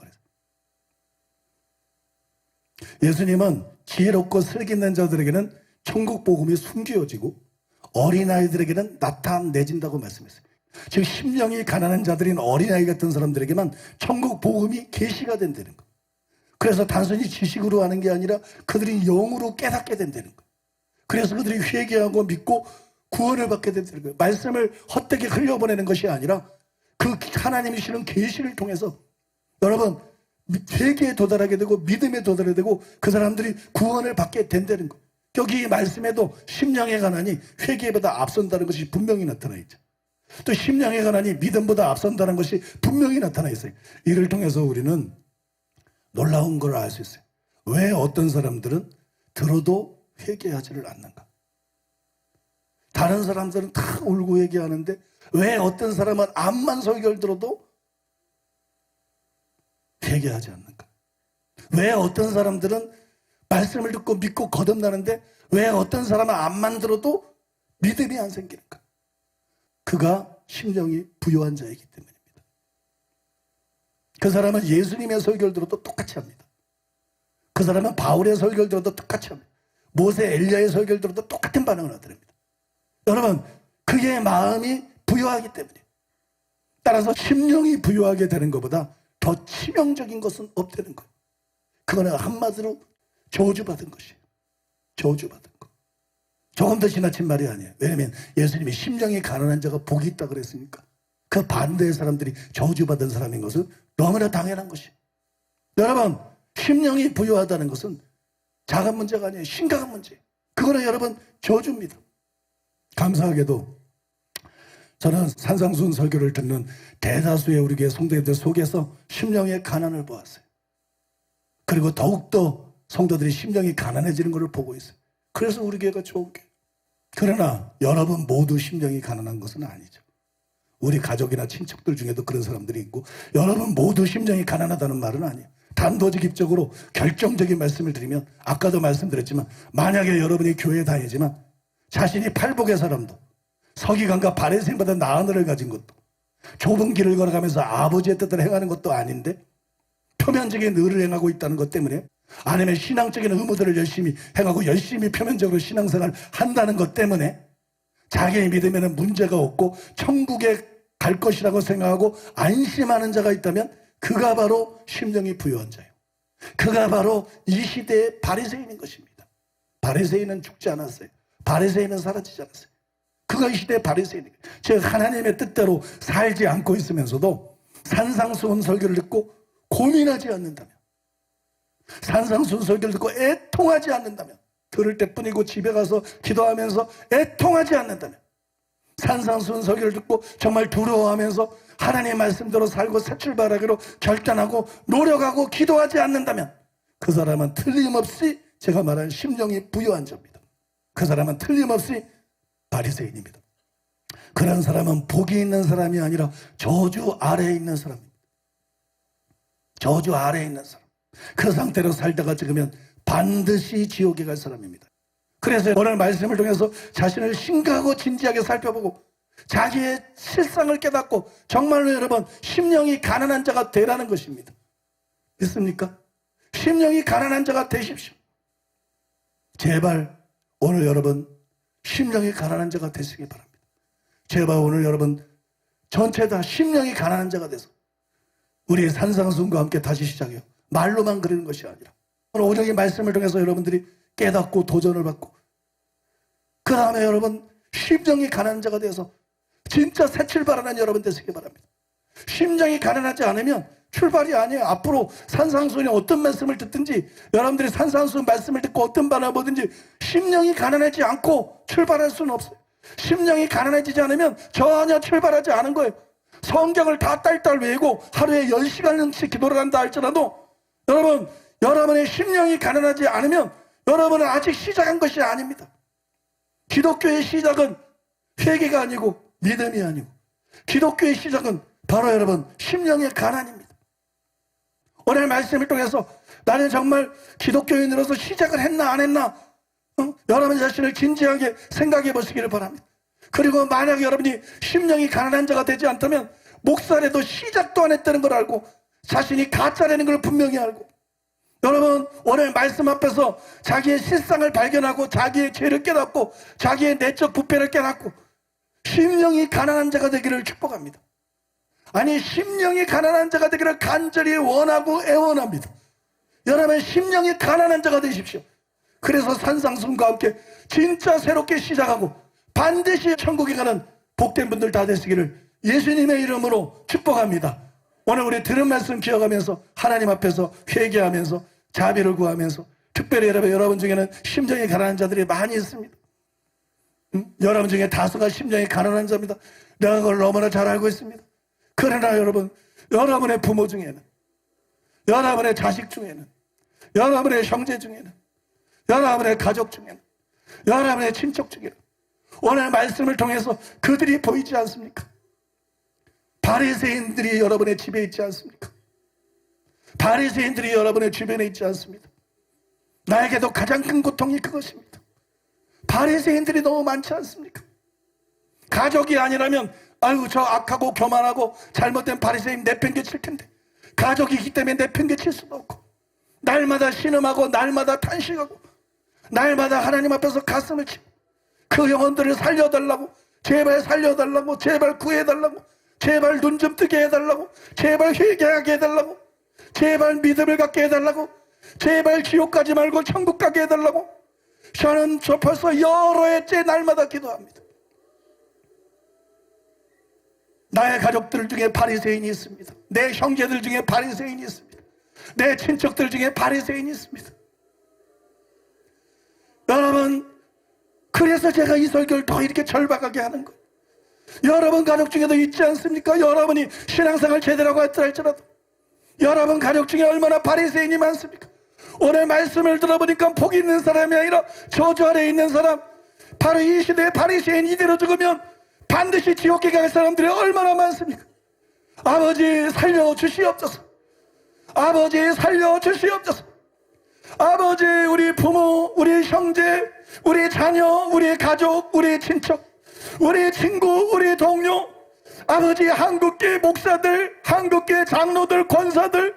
예수님은 지혜롭고 슬기 있는 자들에게는 천국 복음이 숨겨지고 어린아이들에게는 나타내진다고 말씀했어요. 즉 심령이 가난한 자들인 어린아이 같은 사람들에게만 천국 복음이 계시가 된다는 거예요. 그래서 단순히 지식으로 하는 게 아니라 그들이 영으로 깨닫게 된다는 거예요. 그래서 그들이 회개하고 믿고 구원을 받게 된다는 거예요. 말씀을 헛되게 흘려보내는 것이 아니라 그 하나님이 주시는 계시를 통해서 여러분 회개에 도달하게 되고 믿음에 도달하게 되고 그 사람들이 구원을 받게 된다는 거예요. 여기 이 말씀에도 심령의 가난이 회개보다 앞선다는 것이 분명히 나타나 있죠. 또 심령의 가난이 믿음보다 앞선다는 것이 분명히 나타나 있어요. 이를 통해서 우리는 놀라운 걸 알 수 있어요. 왜 어떤 사람들은 들어도 회개하지를 않는가? 다른 사람들은 다 울고 회개하는데 왜 어떤 사람은 암만 설교를 들어도 회개하지 않는가? 왜 어떤 사람들은 말씀을 듣고 믿고 거듭나는데 왜 어떤 사람은 암만 들어도 믿음이 안 생기는가? 그가 심령이 부요한 자이기 때문입니다. 그 사람은 예수님의 설교를 들어도 똑같이 합니다. 그 사람은 바울의 설교를 들어도 똑같이 합니다. 모세 엘리야의 설교를 들어도 똑같은 반응을 하더랍니다. 여러분 그의 마음이 부요하기 때문이에요. 따라서 심령이 부요하게 되는 것보다 더 치명적인 것은 없다는 거예요. 그거는 한마디로 저주받은 것이에요. 저주받은 거. 조금 더 지나친 말이 아니에요. 왜냐하면 예수님이 심령이 가난한 자가 복이 있다 그랬으니까 그 반대의 사람들이 저주받은 사람인 것은 너무나 당연한 것이에요. 여러분 심령이 부요하다는 것은 작은 문제가 아니에요. 심각한 문제예요. 그거는 여러분 저주입니다. 감사하게도 저는 산상수훈 설교를 듣는 대다수의 우리 교회 성도들 속에서 심령의 가난을 보았어요. 그리고 더욱더 성도들이 심령이 가난해지는 것을 보고 있어요. 그래서 우리 교회가 좋은 교회. 그러나 여러분 모두 심령이 가난한 것은 아니죠. 우리 가족이나 친척들 중에도 그런 사람들이 있고 여러분 모두 심령이 가난하다는 말은 아니에요. 단도직입적으로 결정적인 말씀을 드리면 아까도 말씀드렸지만 만약에 여러분이 교회에 다니지만 자신이 팔복의 사람도 서기관과 바리새인보다 나은 을을 가진 것도 좁은 길을 걸어가면서 아버지의 뜻을 행하는 것도 아닌데 표면적인 의를 행하고 있다는 것 때문에 아니면 신앙적인 의무들을 열심히 행하고 열심히 표면적으로 신앙생활을 한다는 것 때문에 자기의 믿음에는 문제가 없고 천국에 갈 것이라고 생각하고 안심하는 자가 있다면 그가 바로 심령이 부요한 자예요. 그가 바로 이 시대의 바리새인인 것입니다. 바리새인은 죽지 않았어요. 바리새인은 사라지지 않았어요. 그가 이 시대의 바리새인이에요. 즉 하나님의 뜻대로 살지 않고 있으면서도 산상수훈 설교를 듣고 고민하지 않는다면 산상수훈 설교를 듣고 애통하지 않는다면 들을 때뿐이고 집에 가서 기도하면서 애통하지 않는다면 산상수훈 설교를 듣고 정말 두려워하면서 하나님의 말씀대로 살고 새 출발하기로 결단하고 노력하고 기도하지 않는다면 그 사람은 틀림없이 제가 말한 심령이 부요한 자입니다. 그 사람은 틀림없이 바리새인입니다. 그런 사람은 복이 있는 사람이 아니라 저주 아래에 있는 사람입니다. 저주 아래에 있는 사람. 그 상태로 살다가 죽으면 반드시 지옥에 갈 사람입니다. 그래서 오늘 말씀을 통해서 자신을 심각하고 진지하게 살펴보고 자기의 실상을 깨닫고 정말로 여러분 심령이 가난한 자가 되라는 것입니다. 믿습니까? 심령이 가난한 자가 되십시오. 제발 오늘 여러분 심령이 가난한 자가 되시기 바랍니다. 제발 오늘 여러분 전체 다 심령이 가난한 자가 돼서 우리 산상수훈과 함께 다시 시작해요. 말로만 그러는 것이 아니라 오늘 오정의 말씀을 통해서 여러분들이 깨닫고 도전을 받고 그 다음에 여러분 심령이 가난한 자가 되어서 진짜 새 출발하는 여러분 되시기 바랍니다. 심령이 가난하지 않으면 출발이 아니에요. 앞으로 산상수훈이 어떤 말씀을 듣든지 여러분들이 산상수훈 말씀을 듣고 어떤 반응을 보든지 심령이 가난하지 않고 출발할 수는 없어요. 심령이 가난해지지 않으면 전혀 출발하지 않은 거예요. 성경을 다 딸딸 외우고 하루에 10시간씩 기도를 한다 할지라도 여러분, 여러분의 심령이 가난하지 않으면 여러분은 아직 시작한 것이 아닙니다. 기독교의 시작은 회개가 아니고 믿음이 아니고, 기독교의 시작은 바로 여러분 심령의 가난입니다. 오늘 말씀을 통해서 나는 정말 기독교인으로서 시작을 했나 안 했나, 여러분 자신을 진지하게 생각해 보시기를 바랍니다. 그리고 만약 여러분이 심령이 가난한 자가 되지 않다면 목사라도 시작도 안 했다는 걸 알고 자신이 가짜라는 걸 분명히 알고, 여러분 오늘 말씀 앞에서 자기의 실상을 발견하고 자기의 죄를 깨닫고 자기의 내적 부패를 깨닫고 심령이 가난한 자가 되기를 축복합니다. 아니, 심령이 가난한 자가 되기를 간절히 원하고 애원합니다. 여러분 심령이 가난한 자가 되십시오. 그래서 산상순과 함께 진짜 새롭게 시작하고 반드시 천국에 가는 복된 분들 다 되시기를 예수님의 이름으로 축복합니다. 오늘 우리 들은 말씀 기억하면서 하나님 앞에서 회개하면서 자비를 구하면서, 특별히 여러분 중에는 심정이 가난한 자들이 많이 있습니다. 여러분 중에 다수가 심정이 가난한 자입니다. 내가 그걸 너무나 잘 알고 있습니다. 그러나 여러분, 여러분의 부모 중에는, 여러분의 자식 중에는, 여러분의 형제 중에는, 여러분의 가족 중에는, 여러분의 친척 중에는 오늘 말씀을 통해서 그들이 보이지 않습니까? 바리새인들이 여러분의 집에 있지 않습니까? 바리새인들이 여러분의 주변에 있지 않습니다. 나에게도 가장 큰 고통이 그것입니다. 바리새인들이 너무 많지 않습니까? 가족이 아니라면 아유 저 악하고 교만하고 잘못된 바리새인 내팽개칠 텐데, 가족이기 때문에 내팽개칠 수도 없고, 날마다 신음하고 날마다 탄식하고 날마다 하나님 앞에서 가슴을 치고 그 영혼들을 살려달라고, 제발 살려달라고, 제발 구해달라고, 제발 눈 좀 뜨게 해달라고, 제발 회개하게 해달라고, 제발 믿음을 갖게 해달라고, 제발 지옥 가지 말고 천국 가게 해달라고, 저는 저 벌써 여러 해째 날마다 기도합니다. 나의 가족들 중에 바리새인이 있습니다. 내 형제들 중에 바리새인이 있습니다. 내 친척들 중에 바리새인이 있습니다. 여러분, 그래서 제가 이 설교를 더 이렇게 절박하게 하는 거예요. 여러분 가족 중에도 있지 않습니까? 여러분이 신앙생활 제대로 하고 했다 할지라도 여러분 가족 중에 얼마나 바리새인이 많습니까? 오늘 말씀을 들어보니까 복이 있는 사람이 아니라 저주 아래에 있는 사람, 바로 이 시대의 바리새인, 이대로 죽으면 반드시 지옥에 갈 사람들이 얼마나 많습니까? 아버지 살려주시옵소서. 아버지 살려주시옵소서. 아버지, 우리 부모, 우리 형제, 우리 자녀, 우리 가족, 우리 친척, 우리 친구, 우리 동료, 아버지 한국계 목사들, 한국계 장로들, 권사들,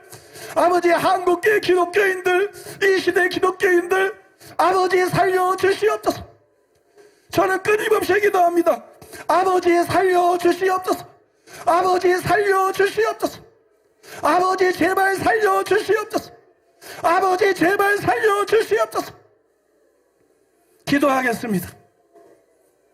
아버지 한국계 기독교인들, 이 시대 기독교인들, 아버지 살려주시옵소서. 저는 끊임없이 기도합니다. 아버지 살려주시옵소서. 아버지 살려주시옵소서. 아버지 제발 살려주시옵소서. 아버지 제발 살려주시옵소서. 기도하겠습니다.